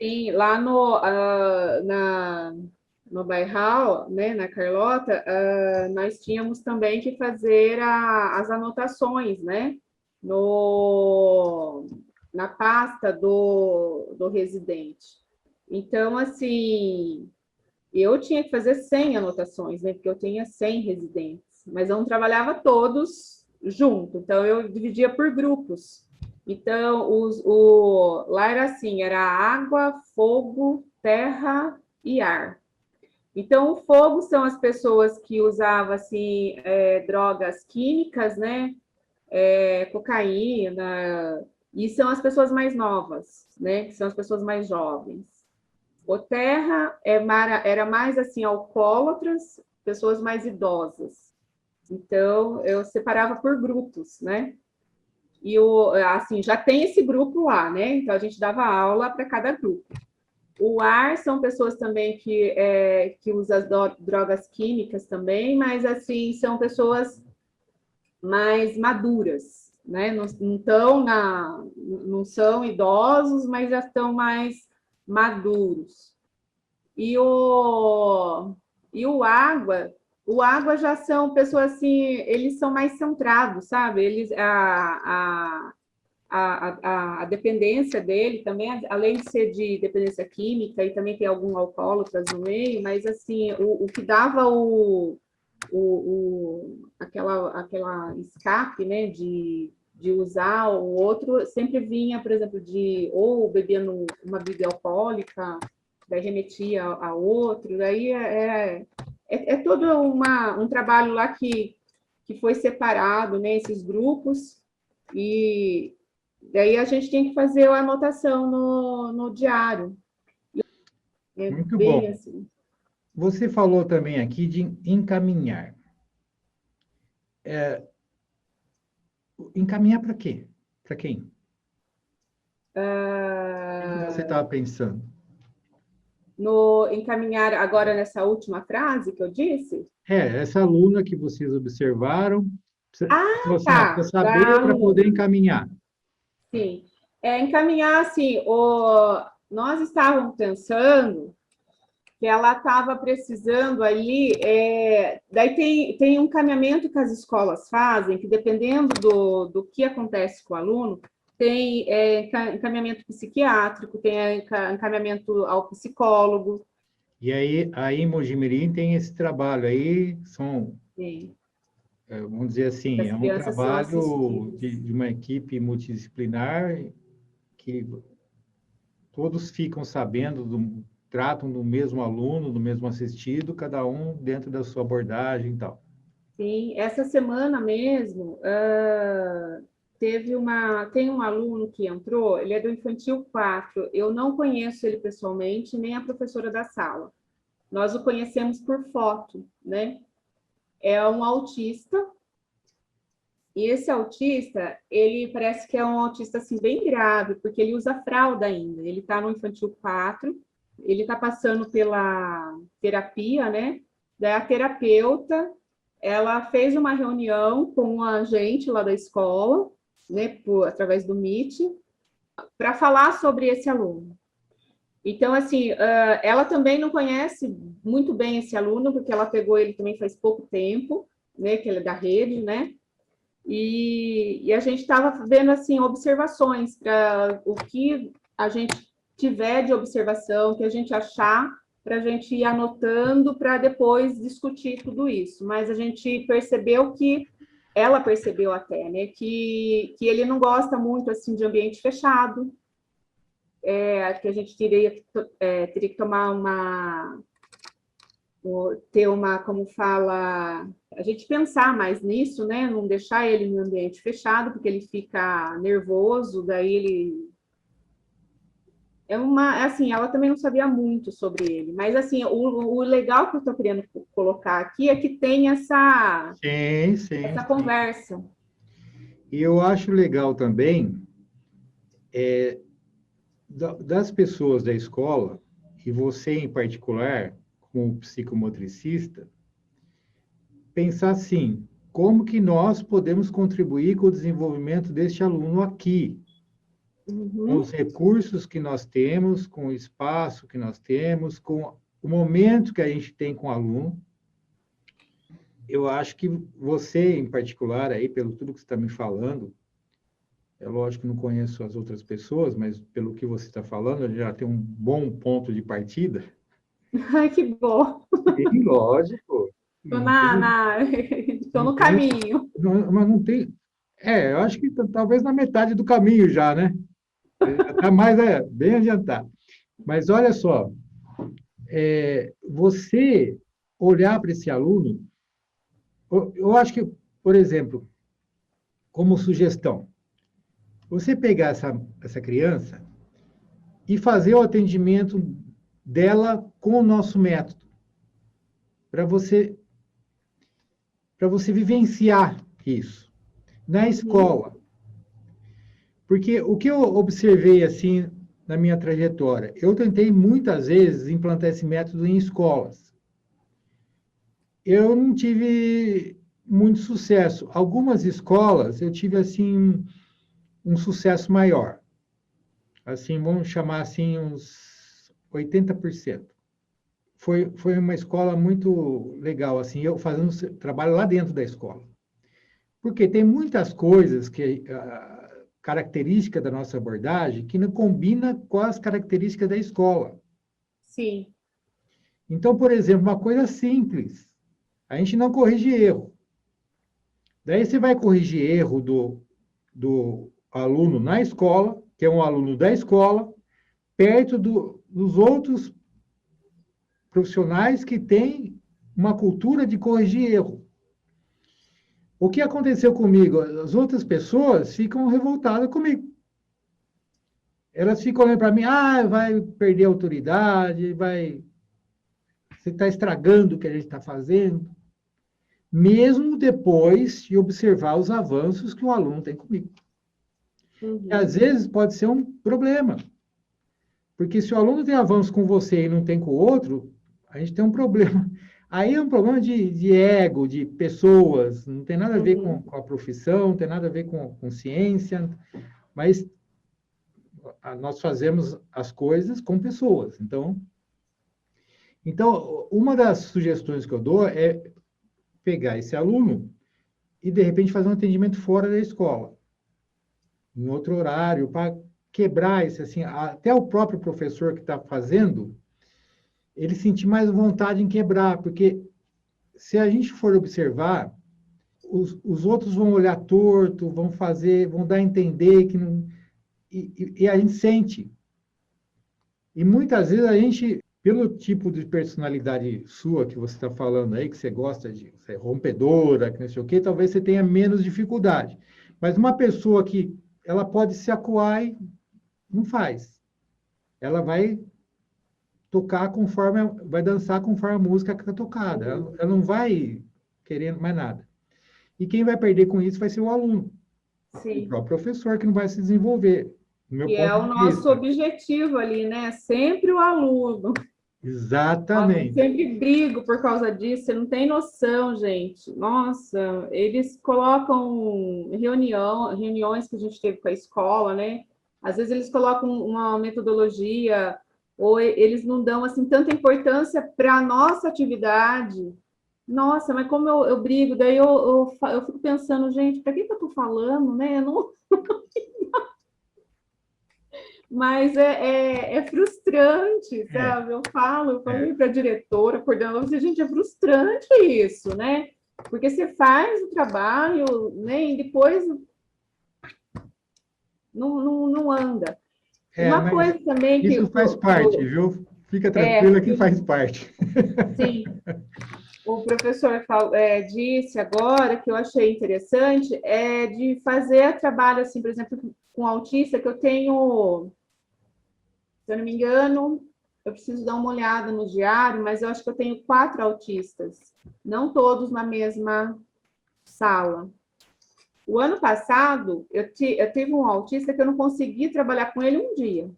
Sim, lá no Bairral, né, na Carlota, nós tínhamos também que fazer as anotações, né, na pasta do residente. Então, assim, eu tinha que fazer 100 anotações, né, porque eu tinha 100 residentes, mas eu não trabalhava todos junto, então eu dividia por grupos. Então, lá era assim, era água, fogo, terra e ar. Então, o fogo são as pessoas que usavam, assim, drogas químicas, né? cocaína, e são as pessoas mais novas, né? Que são as pessoas mais jovens. O terra era mais assim, alcoólatras, pessoas mais idosas. Então, eu separava por grupos, né? E assim, já tem esse grupo lá, né? Então, a gente dava aula para cada grupo. O ar são pessoas também que usam drogas químicas também, mas assim, são pessoas mais maduras, né? Não são idosos, mas já estão mais maduros. E o água já são pessoas assim, eles são mais centrados, sabe? A dependência dele também, além de ser de dependência química, e também tem algum alcoólatras no meio, mas assim, o que dava aquela escape, né, de usar o outro, sempre vinha, por exemplo, ou bebendo uma bebida alcoólica, daí remetia a outro, daí é todo um trabalho lá que foi separado, né, esses grupos, e daí a gente tem que fazer a anotação no diário. É Muito bem bom. assim. Você falou também aqui de encaminhar. Encaminhar para quê? Para quem? O que você estava pensando? No encaminhar agora nessa última frase que eu disse? Essa aluna que vocês observaram, falou assim, Tá, precisa da saber para poder aluna. encaminhar. Sim. Encaminhar, assim, nós estávamos pensando que ela estava precisando ali, daí tem um encaminhamento que as escolas fazem, que dependendo do que acontece com o aluno, tem encaminhamento psiquiátrico, tem encaminhamento ao psicólogo. E aí em Mojimirim tem esse trabalho aí, Sim, vamos dizer assim, as é um crianças são trabalho assistidas. de uma equipe multidisciplinar que todos ficam sabendo, tratam do mesmo aluno, do mesmo assistido, cada um dentro da sua abordagem e tal. Sim, essa semana mesmo, tem um aluno que entrou, ele é do Infantil 4. Eu não conheço ele pessoalmente, nem a professora da sala. Nós o conhecemos por foto, né? É um autista, e esse autista, ele parece que é um autista assim, bem grave, porque ele usa fralda ainda. Ele está no Infantil 4, ele está passando pela terapia, né? Daí a terapeuta, ela fez uma reunião com a gente lá da escola, né, através do Meet, para falar sobre esse aluno. Então, assim, ela também não conhece muito bem esse aluno, porque ela pegou ele também faz pouco tempo, né, que ele é da rede, né? E a gente estava vendo assim observações para o que a gente tiver de observação, que a gente achar, para a gente ir anotando para depois discutir tudo isso. Mas a gente percebeu que ela percebeu até, né, que ele não gosta muito assim de ambiente fechado, que a gente teria que tomar ter uma, como fala, a gente pensar mais nisso, né? Não deixar ele em um ambiente fechado, porque ele fica nervoso, daí ele assim, ela também não sabia muito sobre ele, mas assim, o legal que eu estou querendo colocar aqui é que tem Sim, sim, essa sim. conversa. E eu acho legal também das pessoas da escola, e você em particular, como psicomotricista, pensar assim, como que nós podemos contribuir com o desenvolvimento deste aluno aqui, com Uhum. os recursos que nós temos, com o espaço que nós temos, com o momento que a gente tem com o aluno. Eu acho que você, em particular, aí, pelo tudo que você está me falando, é lógico que não conheço as outras pessoas, mas pelo que você está falando, eu já tem um bom ponto de partida. Ai, que bom. Sim, lógico. Estou Não tem, tô não no tem, caminho. mas não tem. Eu acho que talvez na metade do caminho já, né? Está mais bem adiantado. Mas olha só, você olhar para esse aluno, eu acho que, por exemplo, como sugestão, você pegar essa criança e fazer o atendimento dela com o nosso método, para você vivenciar isso na escola. Porque o que eu observei assim na minha trajetória, eu tentei muitas vezes implantar esse método em escolas. Eu não tive muito sucesso. Algumas escolas eu tive assim um sucesso maior. Assim, vamos chamar assim uns 80%. Foi uma escola muito legal, assim, eu fazendo trabalho lá dentro da escola. Porque tem muitas coisas que característica da nossa abordagem que não combina com as características da escola. Sim. Então, por exemplo, uma coisa simples, a gente não corrige erro. Daí você vai corrigir erro do aluno na escola, que é um aluno da escola, perto dos outros profissionais que têm uma cultura de corrigir erro. O que aconteceu comigo? As outras pessoas ficam revoltadas comigo. Elas ficam olhando para mim, vai perder a autoridade, você está estragando o que a gente está fazendo. Mesmo depois de observar os avanços que o aluno tem comigo. E às vezes pode ser um problema. Porque se o aluno tem avanço com você e não tem com o outro, a gente tem um problema. Aí é um problema de ego, de pessoas, não tem nada a ver com a profissão, não tem nada a ver com ciência, mas nós fazemos as coisas com pessoas. Então, uma das sugestões que eu dou é pegar esse aluno e, de repente, fazer um atendimento fora da escola, em outro horário, para quebrar isso, assim, até o próprio professor que está fazendo, ele sentir mais vontade em quebrar, porque se a gente for observar, os outros vão olhar torto, vão dar a entender que não... E a gente sente. E muitas vezes a gente, pelo tipo de personalidade sua que você está falando aí, que você gosta de ser rompedora, que não sei o quê, talvez você tenha menos dificuldade. Mas uma pessoa que ela pode se acuar e não faz. Ela vai tocar conforme, vai dançar conforme a música que está tocada. Ela não vai querendo mais nada. E quem vai perder com isso vai ser o aluno. Sim. O próprio professor que não vai se desenvolver. Do meu E ponto é o de nosso vista. objetivo ali, né? Sempre o aluno. Nossa, eu Exatamente. sempre brigo por causa disso, você não tem noção, gente. Nossa, eles colocam reuniões que a gente teve com a escola, né? Às vezes eles colocam uma metodologia, ou eles não dão assim tanta importância para a nossa atividade. Nossa, mas como eu brigo, daí eu fico pensando, gente, para que eu estou falando, né? Eu não, mas é frustrante, É, sabe? Eu falo é. para a diretora, coordenadora, gente, é frustrante isso, né? Porque você faz o trabalho, né? E depois não anda. Uma Mas coisa também isso faz parte, viu? Fica tranquila que faz parte. sim, o professor disse agora, que eu achei interessante, é de fazer trabalho, assim, por exemplo, com autista, que eu tenho, se eu não me engano, eu preciso dar uma olhada no diário, mas eu acho que eu tenho 4 autistas, não todos na mesma sala. O ano passado, eu tive um autista que eu não consegui trabalhar com ele um dia,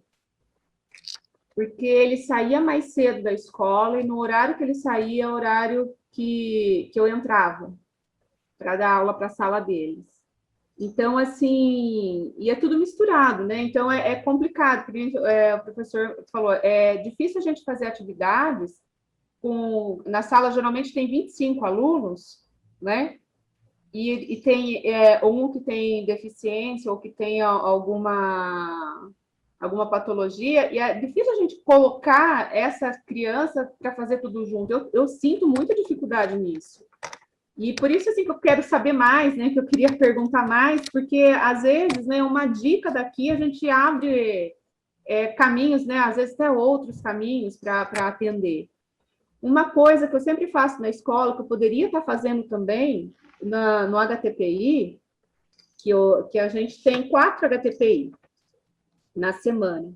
porque ele saía mais cedo da escola e no horário que ele saía, é o horário que eu entrava para dar aula para a sala deles. Então, assim, e é tudo misturado, né? Então, é complicado, porque o professor falou, é difícil a gente fazer atividades na sala, geralmente tem 25 alunos, né? E tem um que tem deficiência ou que tem alguma patologia, e é difícil a gente colocar essa criança para fazer tudo junto. Eu sinto muita dificuldade nisso. E por isso, assim, que eu quero saber mais, né? Que eu queria perguntar mais, porque às vezes, né, uma dica daqui a gente abre caminhos, né? Às vezes até outros caminhos para atender. Uma coisa que eu sempre faço na escola, que eu poderia estar fazendo também no HTPI, que a gente tem 4 HTPI na semana.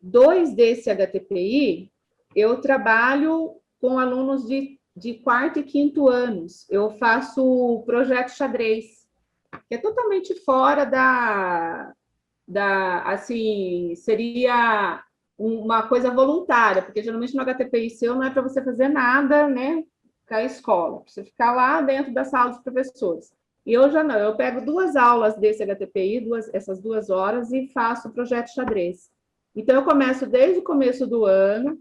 2 desse HTPI, eu trabalho com alunos de quarto e quinto anos. Eu faço o projeto xadrez, que é totalmente fora assim, seria uma coisa voluntária, porque geralmente no HTPI seu não é para você fazer nada, né, com a escola, você ficar lá dentro da sala dos professores. E eu já não, eu pego 2 aulas desse HTPI, essas 2 horas, e faço o projeto xadrez. Então, eu começo desde o começo do ano,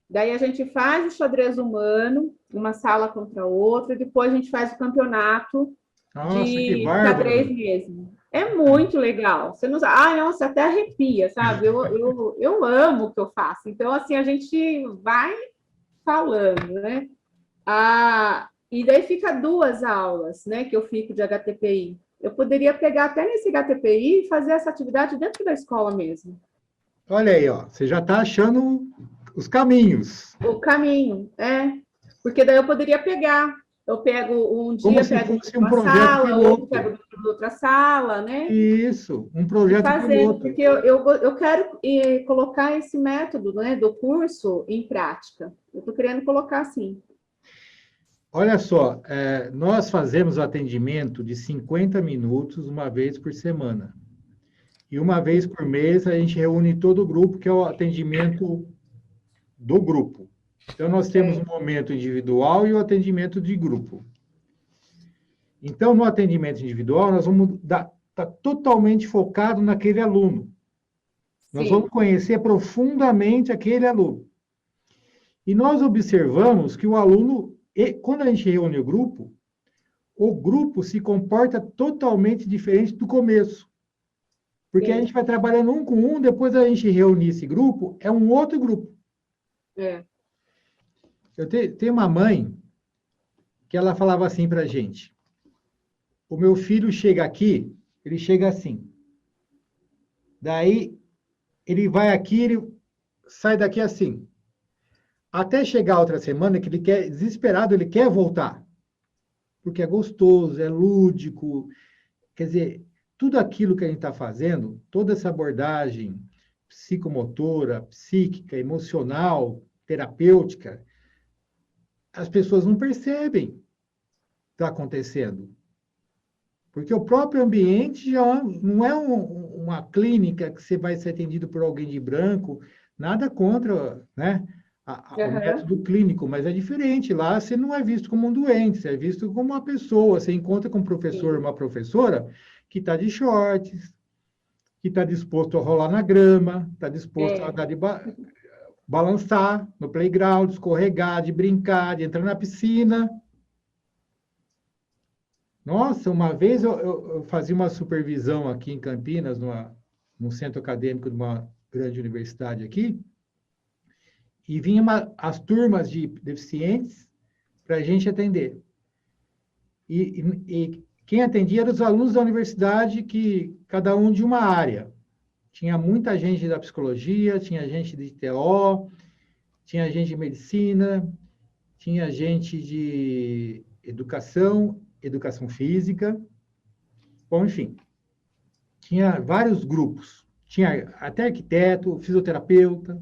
daí a gente faz o xadrez humano, uma sala contra outra, e depois a gente faz o campeonato Nossa, que de xadrez bárbaro! mesmo. É muito legal. Você não... Ah, nossa, até arrepia, sabe? Eu amo o que eu faço. Então, assim, a gente vai falando, né? E daí fica 2 aulas, né, que eu fico de HTPI. Eu poderia pegar até nesse HTPI e fazer essa atividade dentro da escola mesmo. Olha aí, ó, você já está achando os caminhos. O caminho, porque daí eu poderia pegar. Eu pego um Como dia, se pego fosse um uma projeto sala, outro piloto. pego de outra sala, né? Isso, um E projeto fazer, piloto. porque eu quero colocar esse método, né, do curso em prática. Eu estou querendo colocar assim. Olha só, nós fazemos atendimento de 50 minutos uma vez por semana. E uma vez por mês a gente reúne todo o grupo, que é o atendimento do grupo. Então, nós temos um momento individual e o atendimento de grupo. Então, no atendimento individual, nós vamos tá totalmente focado naquele aluno. Nós vamos Sim, conhecer profundamente aquele aluno. E nós observamos que o aluno, quando a gente reúne o grupo se comporta totalmente diferente do começo. Porque a sim. gente vai trabalhando um com um, depois a gente reunir esse grupo, é um outro grupo. É. Eu tenho uma mãe que ela falava assim para a gente: o meu filho chega aqui, ele chega assim. Daí, ele vai aqui, ele sai daqui assim. Até chegar outra semana, que ele quer, desesperado, ele quer voltar. Porque é gostoso, é lúdico. Quer dizer, tudo aquilo que a gente está fazendo, toda essa abordagem psicomotora, psíquica, emocional, terapêutica, as pessoas não percebem o que está acontecendo. Porque o próprio ambiente já não é uma clínica que você vai ser atendido por alguém de branco, nada contra, né, o Uhum. método clínico, mas é diferente. Lá você não é visto como um doente, você é visto como uma pessoa. Você encontra com um professor, Sim. uma professora que está de shorts, que está disposto a rolar na grama, está disposto a É. dar de balançar no playground, escorregar, de brincar, de entrar na piscina. Nossa, uma vez eu fazia uma supervisão aqui em Campinas, num centro acadêmico de uma grande universidade aqui, e vinha as turmas de deficientes para a gente atender. E quem atendia eram os alunos da universidade, que cada um de uma área. Tinha muita gente da psicologia, tinha gente de TO, tinha gente de medicina, tinha gente de educação física, bom, enfim, tinha vários grupos. Tinha até arquiteto, fisioterapeuta.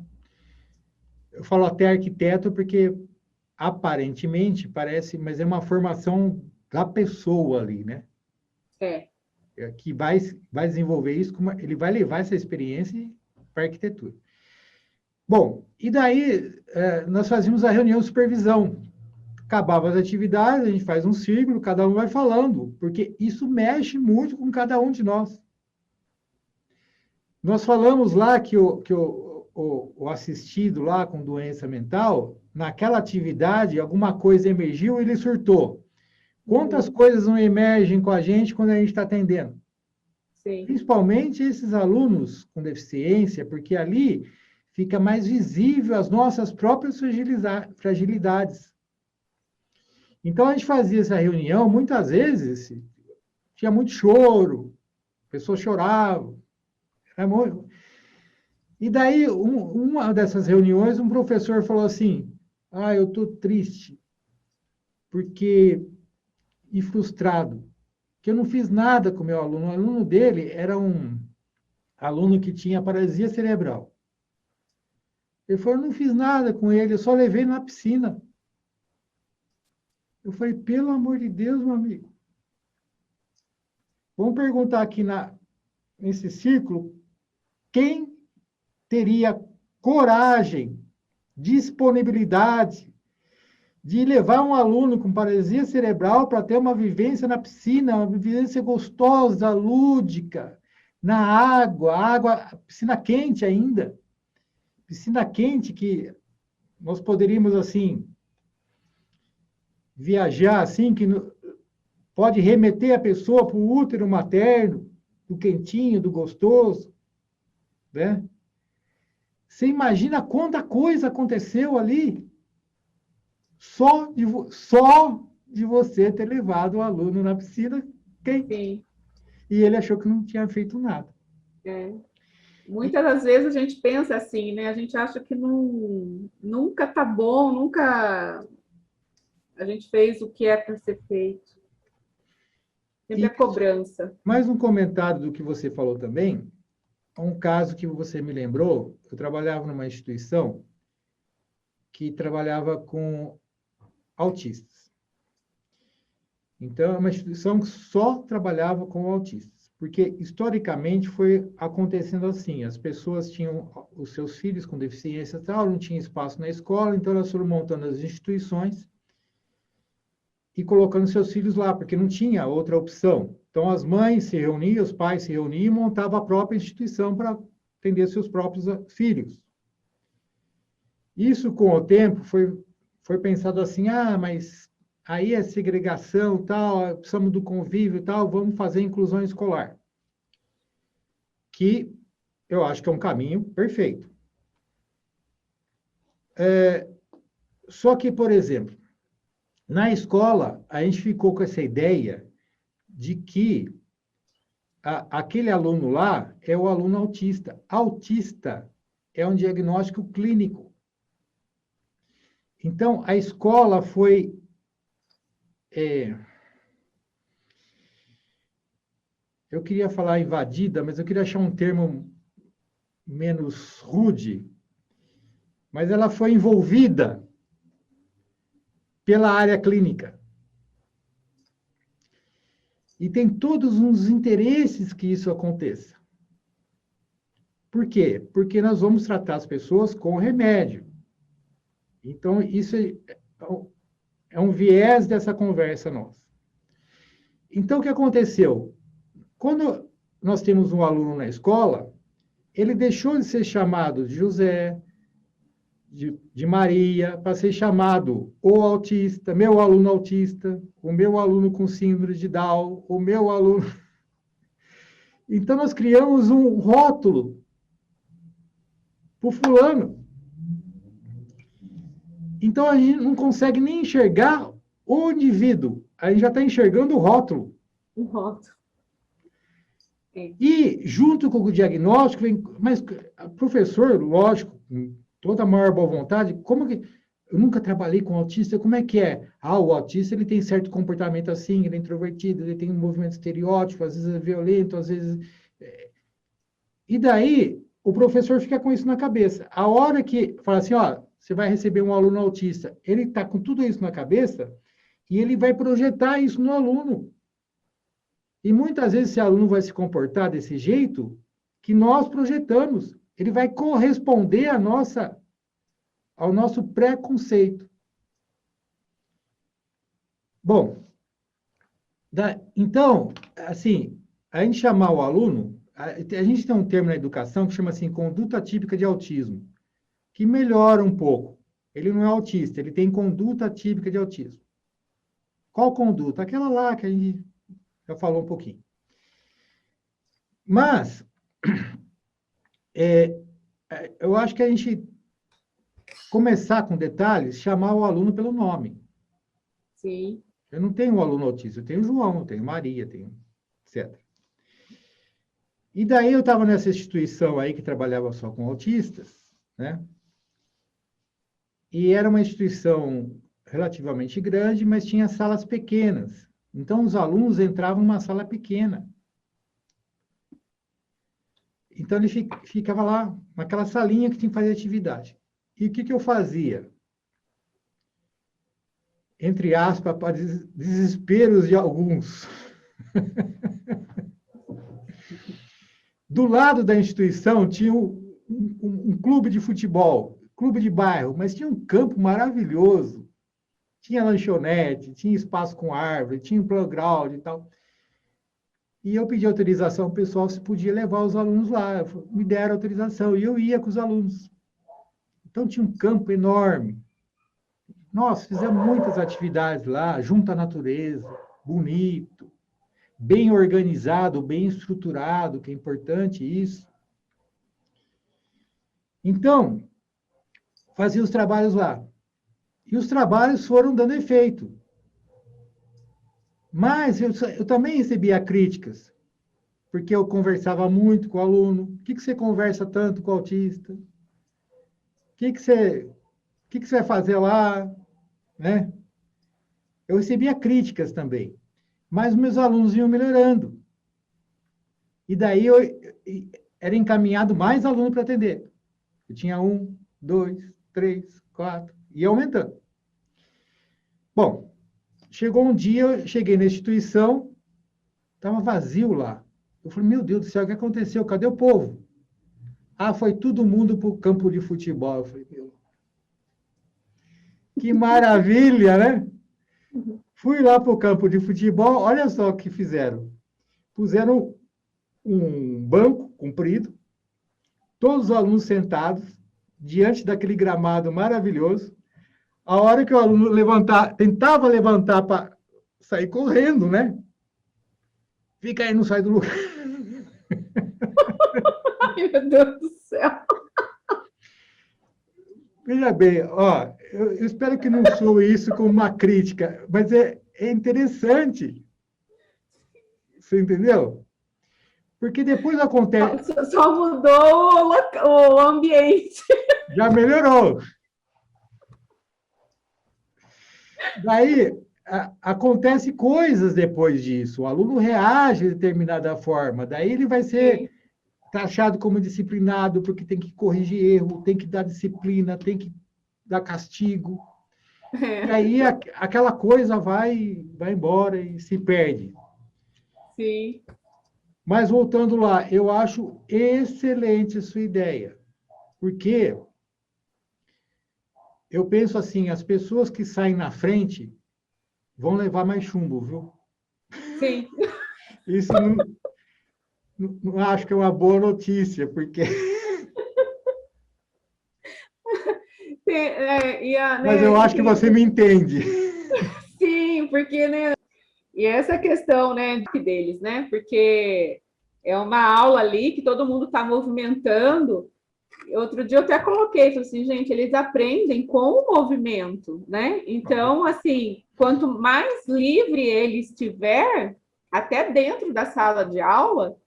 Eu falo até arquiteto porque aparentemente parece, mas é uma formação da pessoa ali, né? É. Que vai desenvolver isso, ele vai levar essa experiência para a arquitetura. Bom, e daí nós fazíamos a reunião de supervisão. Acabava as atividades, a gente faz um círculo, cada um vai falando, porque isso mexe muito com cada um de nós. Nós falamos lá que o assistido lá com doença mental, naquela atividade, alguma coisa emergiu e ele surtou. Quantas coisas não emergem com a gente quando a gente está atendendo? Sim. Principalmente esses alunos com deficiência, porque ali fica mais visível as nossas próprias fragilidades. Então, a gente fazia essa reunião, muitas vezes, tinha muito choro, pessoas choravam. E daí, uma dessas reuniões, um professor falou assim: eu estou triste, porque e frustrado, que eu não fiz nada com o meu aluno. O aluno dele era um aluno que tinha paralisia cerebral. Ele falou, eu não fiz nada com ele, eu só levei na piscina. Eu falei, pelo amor de Deus, meu amigo. Vamos perguntar aqui nesse círculo, quem teria coragem, disponibilidade de levar um aluno com paralisia cerebral para ter uma vivência na piscina, uma vivência gostosa, lúdica, na água, piscina quente ainda. Piscina quente que nós poderíamos, assim, viajar, assim, que pode remeter a pessoa para o útero materno, do quentinho, do gostoso, né? Você imagina quanta coisa aconteceu ali só de você ter levado o aluno na piscina quente. Sim. E ele achou que não tinha feito nada. É. Muitas das vezes a gente pensa assim, né? A gente acha que nunca tá bom, nunca a gente fez o que é para ser feito. Sempre E a cobrança. mais um comentário do que você falou também, um caso que você me lembrou, eu trabalhava numa instituição que trabalhava com autistas. Então, é uma instituição que só trabalhava com autistas, porque historicamente foi acontecendo assim, as pessoas tinham os seus filhos com deficiência e tal, não tinha espaço na escola, então elas foram montando as instituições e colocando seus filhos lá, porque não tinha outra opção. Então, as mães se reuniam, os pais se reuniam e montavam a própria instituição para atender seus próprios filhos. Isso, com o tempo, foi pensado assim, mas aí é segregação, tal, precisamos do convívio, tal, vamos fazer inclusão escolar. Que eu acho que é um caminho perfeito. Só que, por exemplo, na escola, a gente ficou com essa ideia de que aquele aluno lá é o aluno autista. Autista é um diagnóstico clínico. Então, a escola foi... eu queria falar invadida, mas eu queria achar um termo menos rude, mas ela foi envolvida pela área clínica. E tem todos os interesses que isso aconteça. Por quê? Porque nós vamos tratar as pessoas com remédio. Então, isso é um viés dessa conversa nossa. Então, o que aconteceu? Quando nós temos um aluno na escola, ele deixou de ser chamado de José, de Maria, para ser chamado o autista, meu aluno autista, o meu aluno com síndrome de Down, o meu aluno... Então, nós criamos um rótulo para o fulano. Então, a gente não consegue nem enxergar o indivíduo. A gente já está enxergando o rótulo. Um rótulo. E, junto com o diagnóstico, mas, professor, lógico, com toda a maior boa vontade, como que... Eu nunca trabalhei com autista, como é que é? O autista, ele tem certo comportamento assim, ele é introvertido, ele tem um movimento estereótipo, às vezes é violento, às vezes... E daí, o professor fica com isso na cabeça. A hora que fala assim, você vai receber um aluno autista, ele está com tudo isso na cabeça e ele vai projetar isso no aluno. E muitas vezes esse aluno vai se comportar desse jeito que nós projetamos. Ele vai corresponder ao nosso preconceito. Bom, então, assim, a gente chamar o aluno, a gente tem um termo na educação que chama assim, conduta típica de autismo, que melhora um pouco. Ele não é autista, ele tem conduta típica de autismo. Qual conduta? Aquela lá que a gente já falou um pouquinho. Mas, eu acho que a gente começar com detalhes, chamar o aluno pelo nome. Sim. Eu não tenho um aluno autista, eu tenho João, eu tenho Maria, tenho etc. E daí eu estava nessa instituição aí que trabalhava só com autistas, né? E era uma instituição relativamente grande, mas tinha salas pequenas. Então, os alunos entravam numa sala pequena. Então, ele ficava lá, naquela salinha que tinha que fazer atividade. E o que eu fazia? Entre aspas, para desesperos de alguns. Do lado da instituição tinha um clube de futebol, clube de bairro, mas tinha um campo maravilhoso. Tinha lanchonete, tinha espaço com árvore, tinha um playground e tal. E eu pedi autorização ao pessoal se podia levar os alunos lá. Me deram autorização e eu ia com os alunos. Então tinha um campo enorme. Nós fizemos muitas atividades lá, junto à natureza, bonito, bem organizado, bem estruturado, que é importante isso. Então, fazia os trabalhos lá. E os trabalhos foram dando efeito. Mas eu também recebia críticas, porque eu conversava muito com o aluno. Por que você conversa tanto com o autista? O que você vai fazer lá? Né? Eu recebia críticas também. Mas meus alunos iam melhorando. E daí era encaminhado mais aluno para atender. Eu tinha 1, 2, 3, 4, ia aumentando. Bom, chegou um dia, eu cheguei na instituição, estava vazio lá. Eu falei, meu Deus do céu, o que aconteceu? Cadê o povo? Ah, foi todo mundo para o campo de futebol. Eu falei, meu, que maravilha, né? Fui lá para o campo de futebol, olha só o que fizeram. Puseram um banco comprido, todos os alunos sentados, diante daquele gramado maravilhoso. A hora que o aluno tentava levantar para sair correndo, né? Fica aí, não sai do lugar. Ai, meu Deus do céu. Veja bem, ó, eu espero que não soe isso como uma crítica, mas é interessante. Você entendeu? Porque depois acontece. Só mudou o ambiente. Já melhorou. Daí acontece coisas depois disso. O aluno reage de determinada forma. Daí ele vai ser taxado como disciplinado, porque tem que corrigir erro, tem que dar disciplina, tem que dar castigo. E aí aquela coisa vai embora e se perde. Sim. Mas voltando lá, eu acho excelente a sua ideia, porque eu penso assim, as pessoas que saem na frente vão levar mais chumbo, viu? Sim. Isso não acho que é uma boa notícia, porque... Mas eu acho que você me entende. Sim, porque, né? E essa questão, né, deles, né? Porque é uma aula ali que todo mundo está movimentando. Outro dia eu até coloquei, falei assim, gente, eles aprendem com o movimento, né? Então, assim, quanto mais livre ele estiver, até dentro da sala de aula,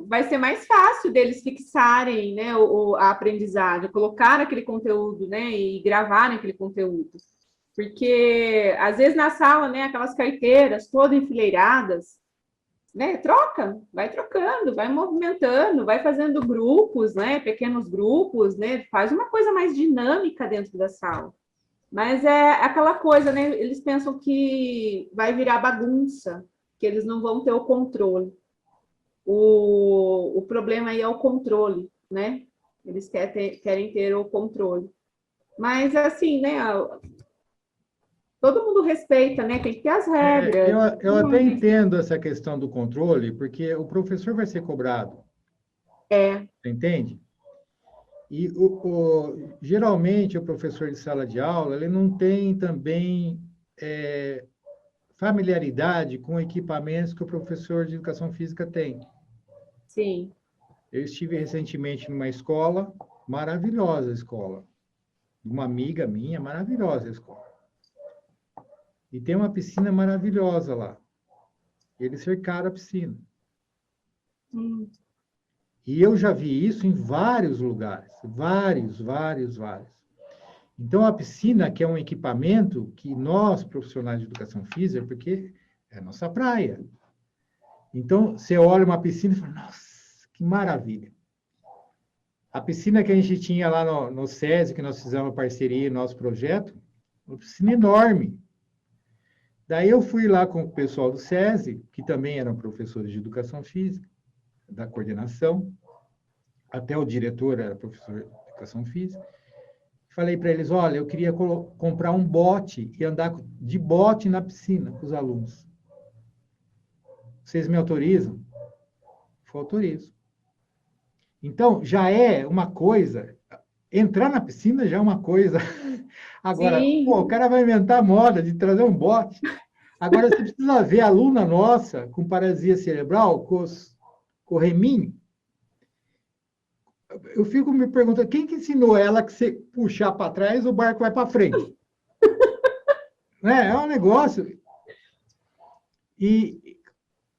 vai ser mais fácil deles fixarem, né, a aprendizagem, colocar aquele conteúdo, né, e gravar aquele conteúdo. Porque, às vezes, na sala, né, aquelas carteiras todas enfileiradas, né, troca, vai trocando, vai movimentando, vai fazendo grupos, né, pequenos grupos, né, faz uma coisa mais dinâmica dentro da sala. Mas é aquela coisa, né, eles pensam que vai virar bagunça, que eles não vão ter o controle. O problema aí é o controle, né? Eles querem ter o controle. Mas, assim, né, todo mundo respeita, né? Tem que ter as regras. Eu até entendo essa questão do controle, porque o professor vai ser cobrado. Você entende? E geralmente o professor de sala de aula ele não tem também familiaridade com equipamentos que o professor de educação física tem. Sim. Eu estive recentemente numa escola, maravilhosa escola. Uma amiga minha, maravilhosa escola. E tem uma piscina maravilhosa lá. Eles cercaram a piscina. E eu já vi isso em vários lugares. Vários, vários, vários. Então, a piscina, que é um equipamento que nós, profissionais de educação física, porque é a nossa praia. Então, você olha uma piscina e fala, nossa, que maravilha. A piscina que a gente tinha lá no SESI, que nós fizemos parceria, nosso projeto, uma piscina enorme. Daí eu fui lá com o pessoal do SESI, que também eram professores de educação física, da coordenação, até o diretor era professor de educação física. Falei para eles, olha, eu queria comprar um bote e andar de bote na piscina com os alunos. Vocês me autorizam? Eu autorizo. Então, já é uma coisa, entrar na piscina já é uma coisa. Agora, pô, o Sim, cara vai inventar moda de trazer um bote. Agora, você precisa ver a aluna nossa com paralisia cerebral, com reminho. Eu fico me perguntando, quem que ensinou ela que você puxar para trás, o barco vai para frente? Né? É um negócio. E,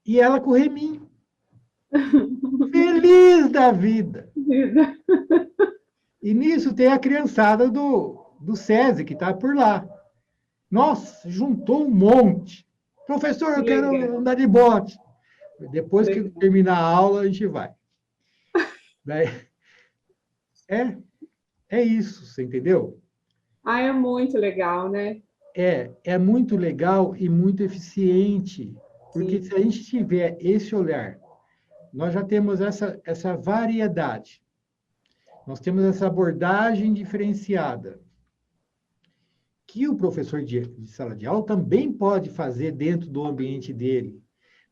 e ela com reminho. Feliz da vida. E nisso tem a criançada do SESI, que está por lá. Nossa, juntou um monte. Professor, eu quero legal, andar de bote. Depois que legal. terminar a aula, a gente vai. Daí, é, é isso, você entendeu? Ah, é muito legal, né? É muito legal e muito eficiente, porque se Sim, a gente tiver esse olhar, nós já temos essa variedade, nós temos essa abordagem diferenciada, que o professor de sala de aula também pode fazer dentro do ambiente dele,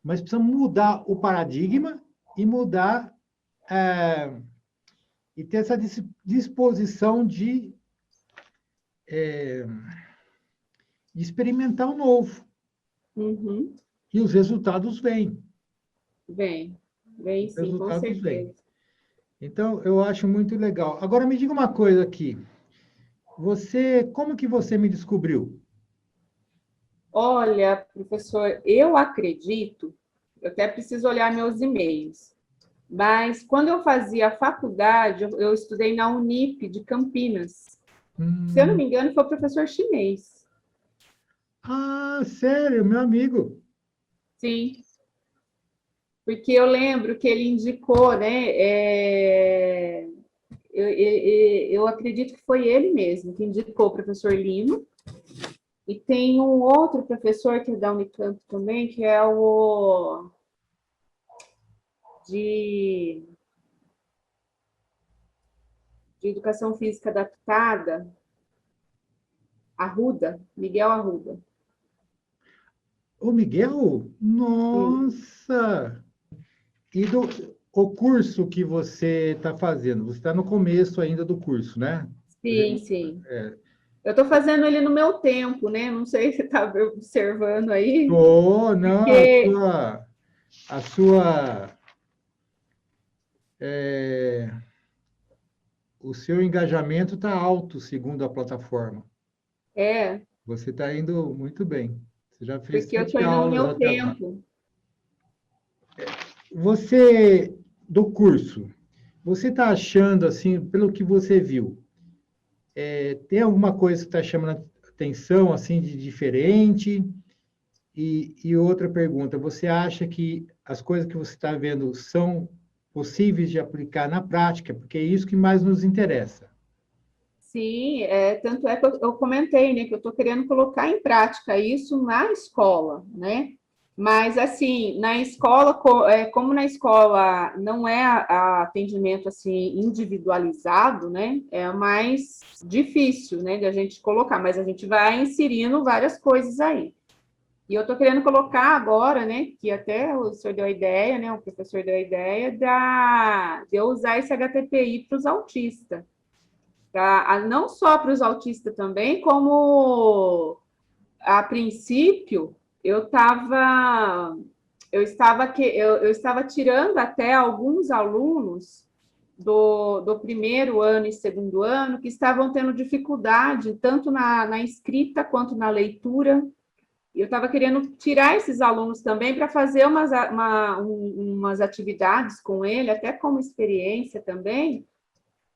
mas precisa mudar o paradigma e mudar, é, e ter essa disposição de experimentar o novo. uhum. E os resultados vêm. Vem Os sim, com resultados vêm. certeza. Então, eu acho muito legal. Agora, me diga uma coisa aqui. Como que você me descobriu? Olha, professor, eu acredito, eu até preciso olhar meus e-mails, mas quando eu fazia a faculdade, eu estudei na Unip de Campinas. Se eu não Hum, me engano, foi o professor chinês. sério, meu amigo. Sim, porque eu lembro que ele indicou, né? Eu acredito que foi ele mesmo que indicou o professor Lino. E tem um outro professor que é da Unicamp também, que é o de, de Educação Física Adaptada, Arruda, Miguel Arruda. O Miguel? Sim, Nossa! E o curso que você está fazendo? Você está no começo ainda do curso, né? sim. Sim. Eu estou fazendo ele no meu tempo, né? Não sei se está observando aí, Oh, não, porque a sua, é, o seu engajamento está alto, segundo a plataforma. é, Você está indo muito bem. Você já fez porque eu estou 7 indo no aulas meu até agora. tempo. Você, do curso, você está achando, assim, pelo que você viu, tem alguma coisa que está chamando a atenção, assim, de diferente? E outra pergunta, você acha que as coisas que você está vendo são possíveis de aplicar na prática? Porque é isso que mais nos interessa. Sim, tanto é que eu comentei, né, que eu estou querendo colocar em prática isso na escola, né? Mas, assim, na escola, como na escola não é atendimento, assim, individualizado, né? É mais difícil, né, de a gente colocar, mas a gente vai inserindo várias coisas aí. E eu estou querendo colocar agora, né, que até o senhor deu a ideia, né, o professor deu a ideia de eu usar esse HTPI para os autistas, não só para os autistas também, como a princípio eu estava tirando até alguns alunos do primeiro ano e segundo ano que estavam tendo dificuldade tanto na escrita quanto na leitura. E eu estava querendo tirar esses alunos também para fazer umas atividades com ele, até como experiência também,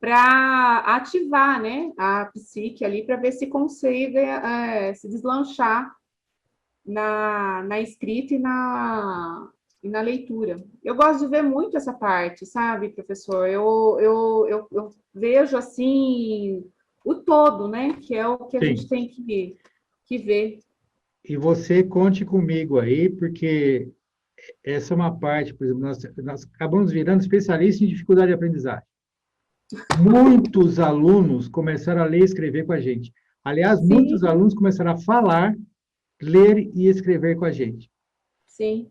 para ativar, né, a psique ali, para ver se consiga se deslanchar na escrita e na leitura. Eu gosto de ver muito essa parte, sabe, professor? Eu vejo, assim, o todo, né, que é o que a gente Sim. tem que ver. E você conte comigo aí, porque essa é uma parte, por exemplo, nós acabamos virando especialistas em dificuldade de aprendizagem. Muitos alunos começaram a ler e escrever com a gente. Aliás, muitos Sim, alunos começaram a falar, ler e escrever com a gente. sim.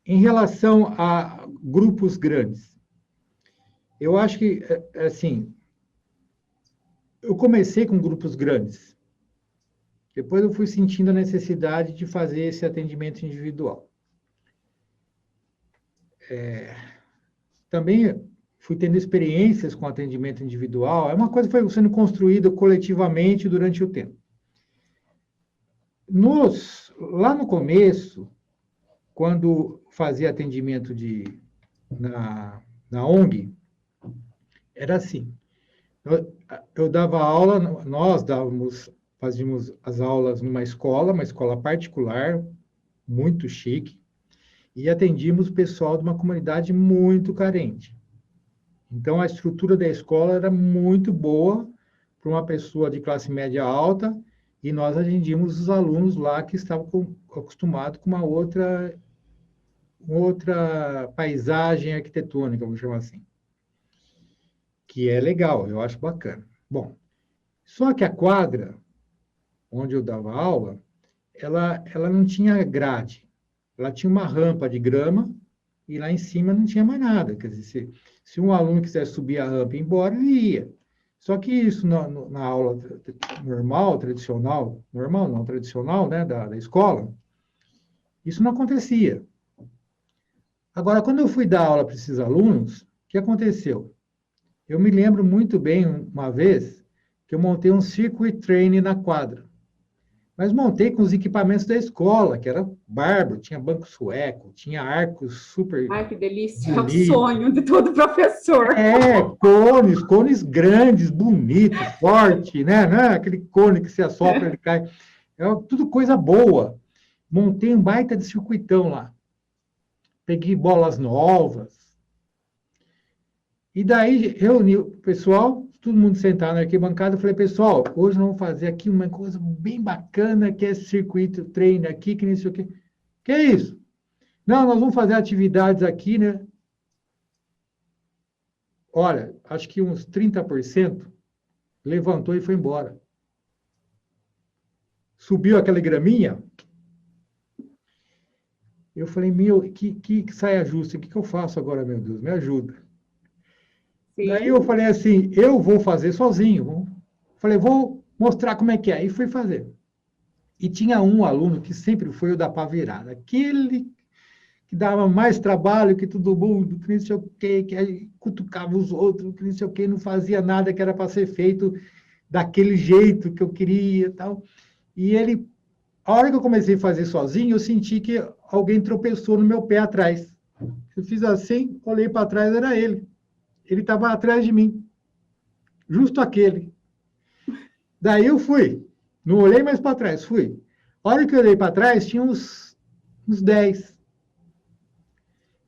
Em relação a grupos grandes, eu acho que, assim, eu comecei com grupos grandes. Depois eu fui sentindo a necessidade de fazer esse atendimento individual. Também fui tendo experiências com atendimento individual. É uma coisa que foi sendo construída coletivamente durante o tempo. Lá no começo, quando fazia atendimento na ONG, era assim. Eu dava aula, fazíamos as aulas numa escola, uma escola particular, muito chique, e atendíamos o pessoal de uma comunidade muito carente. Então, a estrutura da escola era muito boa para uma pessoa de classe média alta, e nós atendíamos os alunos lá que estavam acostumados com uma outra paisagem arquitetônica, vamos chamar assim, que é legal, eu acho bacana. Bom, só que a quadra onde eu dava aula, ela não tinha grade, ela tinha uma rampa de grama e lá em cima não tinha mais nada. Quer dizer, se um aluno quisesse subir a rampa e ir embora, ele ia. Só que isso na aula normal, tradicional, normal não, tradicional, né, da escola, isso não acontecia. Agora, quando eu fui dar aula para esses alunos, o que aconteceu? Eu me lembro muito bem, uma vez, que eu montei um circuit training na quadra. Mas montei com os equipamentos da escola, que era bárbaro, tinha banco sueco, tinha arcos super Ai, que delícia, é o bonitos. sonho de todo professor. Cones grandes, bonitos, forte, né? Não é aquele cone que se assopra, ele cai. É tudo coisa boa. Montei um baita de circuitão lá. Peguei bolas novas. E daí reuni o pessoal, todo mundo sentado na arquibancada, eu falei, pessoal, hoje nós vamos fazer aqui uma coisa bem bacana, que é esse circuito treino aqui, que nem sei o quê. Que é isso? Não, nós vamos fazer atividades aqui, né? Olha, acho que uns 30% levantou e foi embora. Subiu aquela graminha. Eu falei, meu, que saia justa, o que eu faço agora, meu Deus? Me ajuda. Daí eu Sim, falei assim, eu vou fazer sozinho. Falei, vou mostrar como é que é. E fui fazer. E tinha um aluno que sempre foi o da pá virada. Aquele que dava mais trabalho que todo mundo, que não sei o quê, que aí cutucava os outros, que não sei o quê, não fazia nada que era para ser feito daquele jeito que eu queria e tal. E ele, a hora que eu comecei a fazer sozinho, eu senti que alguém tropeçou no meu pé atrás. Eu fiz assim, olhei para trás, era ele. Ele estava atrás de mim, justo aquele. Daí eu fui, não olhei mais para trás, fui. A hora que eu olhei para trás, tinha uns 10.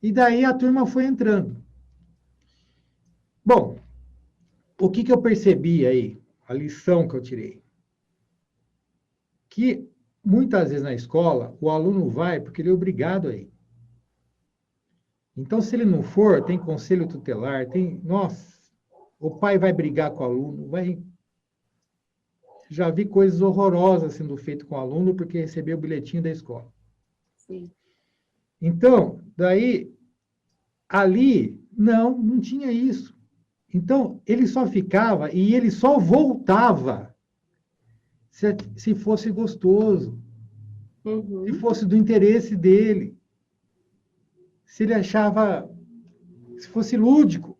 E daí a turma foi entrando. Bom, o que eu percebi aí? A lição que eu tirei. Que muitas vezes na escola, o aluno vai porque ele é obrigado a ir. Então, se ele não for, tem conselho tutelar, tem. Nossa, o pai vai brigar com o aluno, vai. Já vi coisas horrorosas sendo feitas com o aluno porque recebeu o bilhetinho da escola. sim. Então, daí, ali, não tinha isso. Então, ele só ficava e ele só voltava se fosse gostoso, se Uhum. fosse do interesse dele, se ele achava, se fosse lúdico.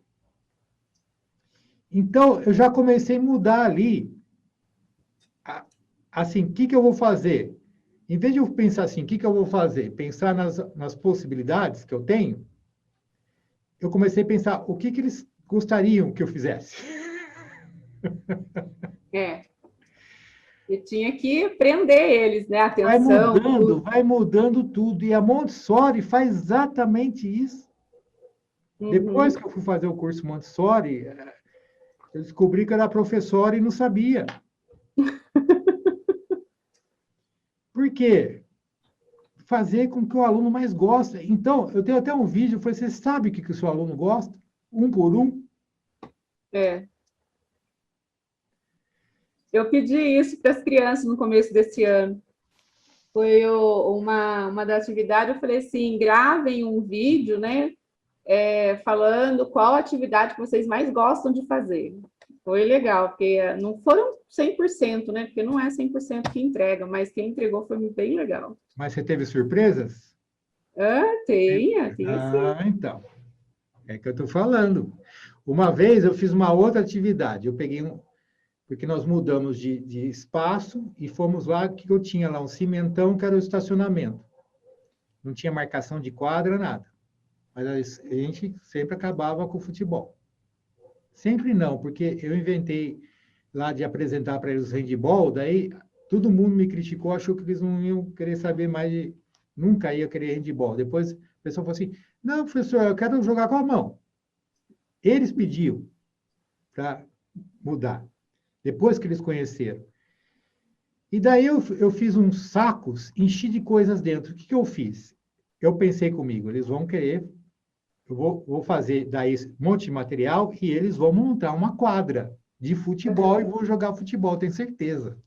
Então, eu já comecei a mudar ali. Assim, o que eu vou fazer? Em vez de eu pensar assim, o que eu vou fazer? Pensar nas possibilidades que eu tenho, eu comecei a pensar gostariam que eu fizesse? É. E tinha que prender eles, né? Atenção, tudo. Vai mudando tudo. E a Montessori faz exatamente isso. Depois Uhum. que eu fui fazer o curso Montessori, eu descobri que eu era professora e não sabia. Por quê? Fazer com que o aluno mais goste. Então, eu tenho até um vídeo, eu falei, você sabe o que o seu aluno gosta? Um por um? É. Eu pedi isso para as crianças no começo desse ano. Foi uma das atividades, eu falei assim, gravem um vídeo, né? Falando qual atividade que vocês mais gostam de fazer. Foi legal, porque não foram 100%, né? Porque não é 100% que entrega, mas quem entregou foi bem legal. Mas você teve surpresas? Tem sim. Então. É que eu estou falando. Uma vez eu fiz uma outra atividade. Eu peguei porque nós mudamos de espaço e fomos lá, que eu tinha lá um cimentão, que era o estacionamento. Não tinha marcação de quadra, nada. Mas a gente sempre acabava com o futebol. Sempre não, porque eu inventei lá de apresentar para eles o handball, daí todo mundo me criticou, achou que eles não iam querer saber mais de... Nunca ia querer handball. Depois a pessoa falou assim, não, professor, eu quero jogar com a mão. Eles pediam para mudar, depois que eles conheceram. E daí eu fiz uns sacos, enchi de coisas dentro. O que eu fiz? Eu pensei comigo, eles vão querer, eu vou fazer daí um monte de material e eles vão montar uma quadra de futebol e vou jogar futebol, tenho certeza.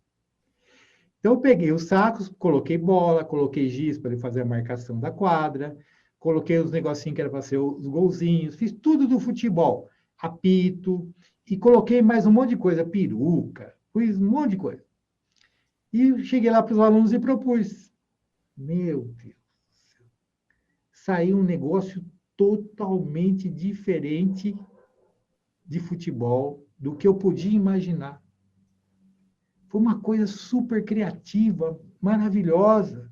Então eu peguei os sacos, coloquei bola, coloquei giz para ele fazer a marcação da quadra, coloquei os negocinhos que era para ser os golzinhos, fiz tudo do futebol, apito, e coloquei mais um monte de coisa, peruca, fiz um monte de coisa. E cheguei lá para os alunos e propus. Meu Deus, saiu um negócio totalmente diferente de futebol do que eu podia imaginar. Foi uma coisa super criativa, maravilhosa.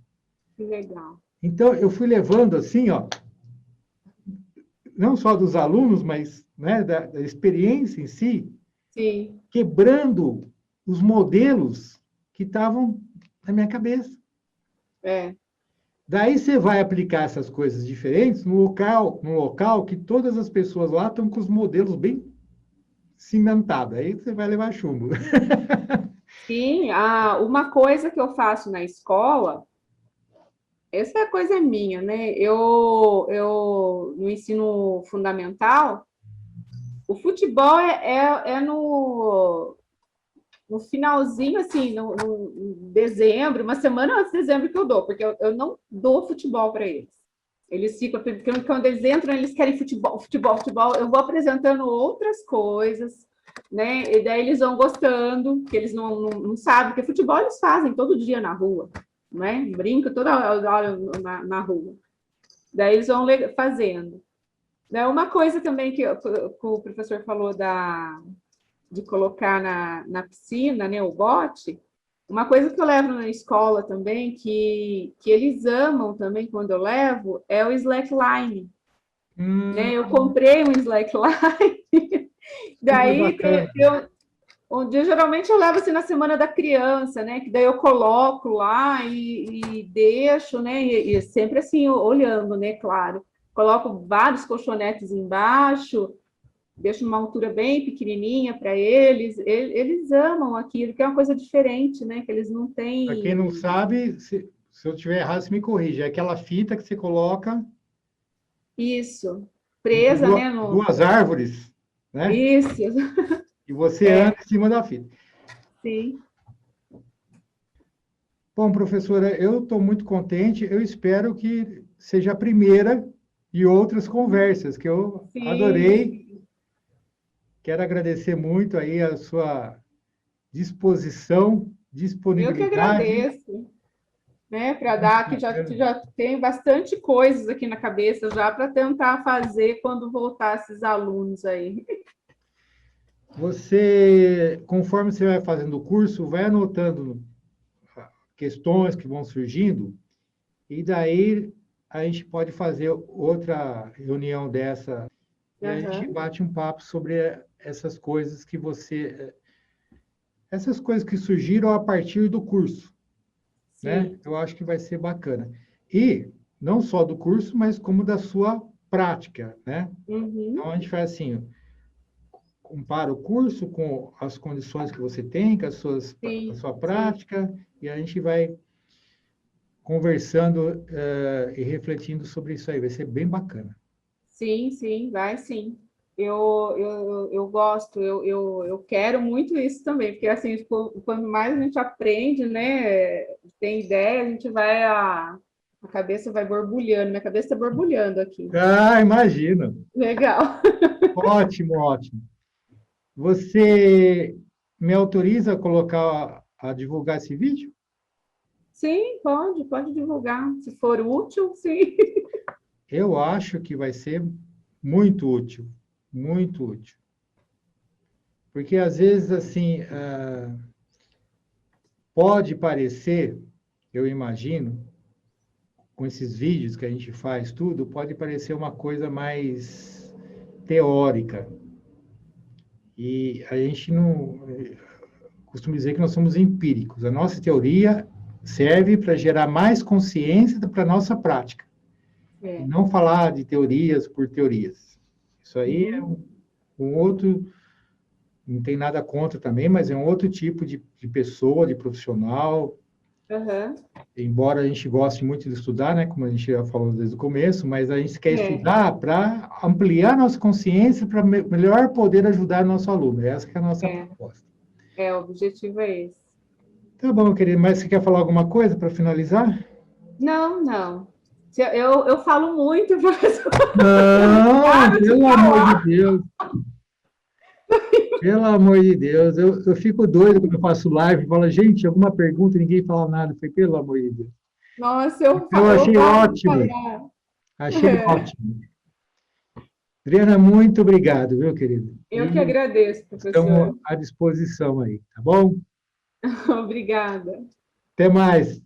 Que legal. Então, eu fui levando assim, ó, não só dos alunos, mas né, da experiência em si, Sim. quebrando os modelos que estavam na minha cabeça. É. Daí você vai aplicar essas coisas diferentes no local que todas as pessoas lá estão com os modelos bem cimentados. Aí você vai levar chumbo. Sim, uma coisa que eu faço na escola, essa coisa é minha, né? No ensino fundamental, o futebol é no finalzinho, assim, no dezembro, uma semana antes de dezembro que eu dou, porque eu não dou futebol para eles. Eles ficam, porque quando eles entram, eles querem futebol, futebol, futebol. Eu vou apresentando outras coisas, né? E daí eles vão gostando, que eles não sabem, porque futebol eles fazem todo dia na rua, né? Brinca toda hora na rua. Daí eles vão fazendo. Né? Uma coisa também que o professor falou de colocar na piscina, né, o bote, uma coisa que eu levo na escola também, que eles amam também quando eu levo, é o slackline. Né? Eu comprei um slackline, Super daí bacana. um dia geralmente eu levo assim na semana da criança, né? Que daí eu coloco lá e deixo, né? E sempre assim, olhando, né? Claro. Coloco vários colchonetes embaixo, deixo uma altura bem pequenininha para eles. Eles amam aquilo, que é uma coisa diferente, né? Que eles não Para quem não têm sabe, se eu estiver errado, você me corrige. É aquela fita que você coloca isso entre presa, né? duas árvores, né? Isso, E você anda em cima da fita. sim. Bom, professora, eu estou muito contente. Eu espero que seja a primeira de outras conversas, que eu Sim, adorei. Quero agradecer muito aí a sua disposição, eu que disponibilidade. agradeço, né? Para Muito dar que bacana. já tem bastante coisas aqui na cabeça já para tentar fazer quando voltar esses alunos aí. Você, conforme você vai fazendo o curso, vai anotando questões que vão surgindo, e daí a gente pode fazer outra reunião dessa e a gente bate um papo sobre essas coisas que essas coisas que surgiram a partir do curso, né? Eu acho que vai ser bacana. E não só do curso, mas como da sua prática, né? Então, a gente faz assim, compara o curso com as condições que você tem, com a sua prática, e a gente vai conversando e refletindo sobre isso aí. Vai ser bem bacana. Sim, vai sim. Eu gosto, eu quero muito isso também, porque assim, tipo, quando mais a gente aprende, né, tem ideia, a gente vai, a cabeça vai borbulhando, minha cabeça está borbulhando aqui. Ah, imagino. Legal. Ótimo, ótimo. Você me autoriza a colocar, a divulgar esse vídeo? Sim, pode divulgar, se for útil, sim. Eu acho que vai ser muito útil, muito útil. Porque às vezes, assim, pode parecer, eu imagino, com esses vídeos que a gente faz, tudo, pode parecer uma coisa mais teórica. E a gente não costuma dizer que nós somos empíricos. A nossa teoria serve para gerar mais consciência para a nossa prática. E não falar de teorias por teorias. Isso aí é um outro, não tem nada contra também, mas é um outro tipo de pessoa, de profissional. Embora a gente goste muito de estudar, né, como a gente já falou desde o começo, mas a gente quer estudar para ampliar nossa consciência, para melhor poder ajudar nosso aluno. Essa que é a nossa proposta. O objetivo é esse. Tá bom, querido, mas você quer falar alguma coisa para finalizar? Não. Eu falo muito, professor. Não, pelo amor de Deus. Pelo amor de Deus, eu fico doido quando eu faço live e falo, gente, alguma pergunta, ninguém fala nada. Eu falei, pelo amor de Deus. Nossa, eu achei ótimo. Achei ótimo. Adriana, muito obrigado, viu, querido? Eu que agradeço, professor. Estamos à disposição aí, tá bom? Obrigada. Até mais.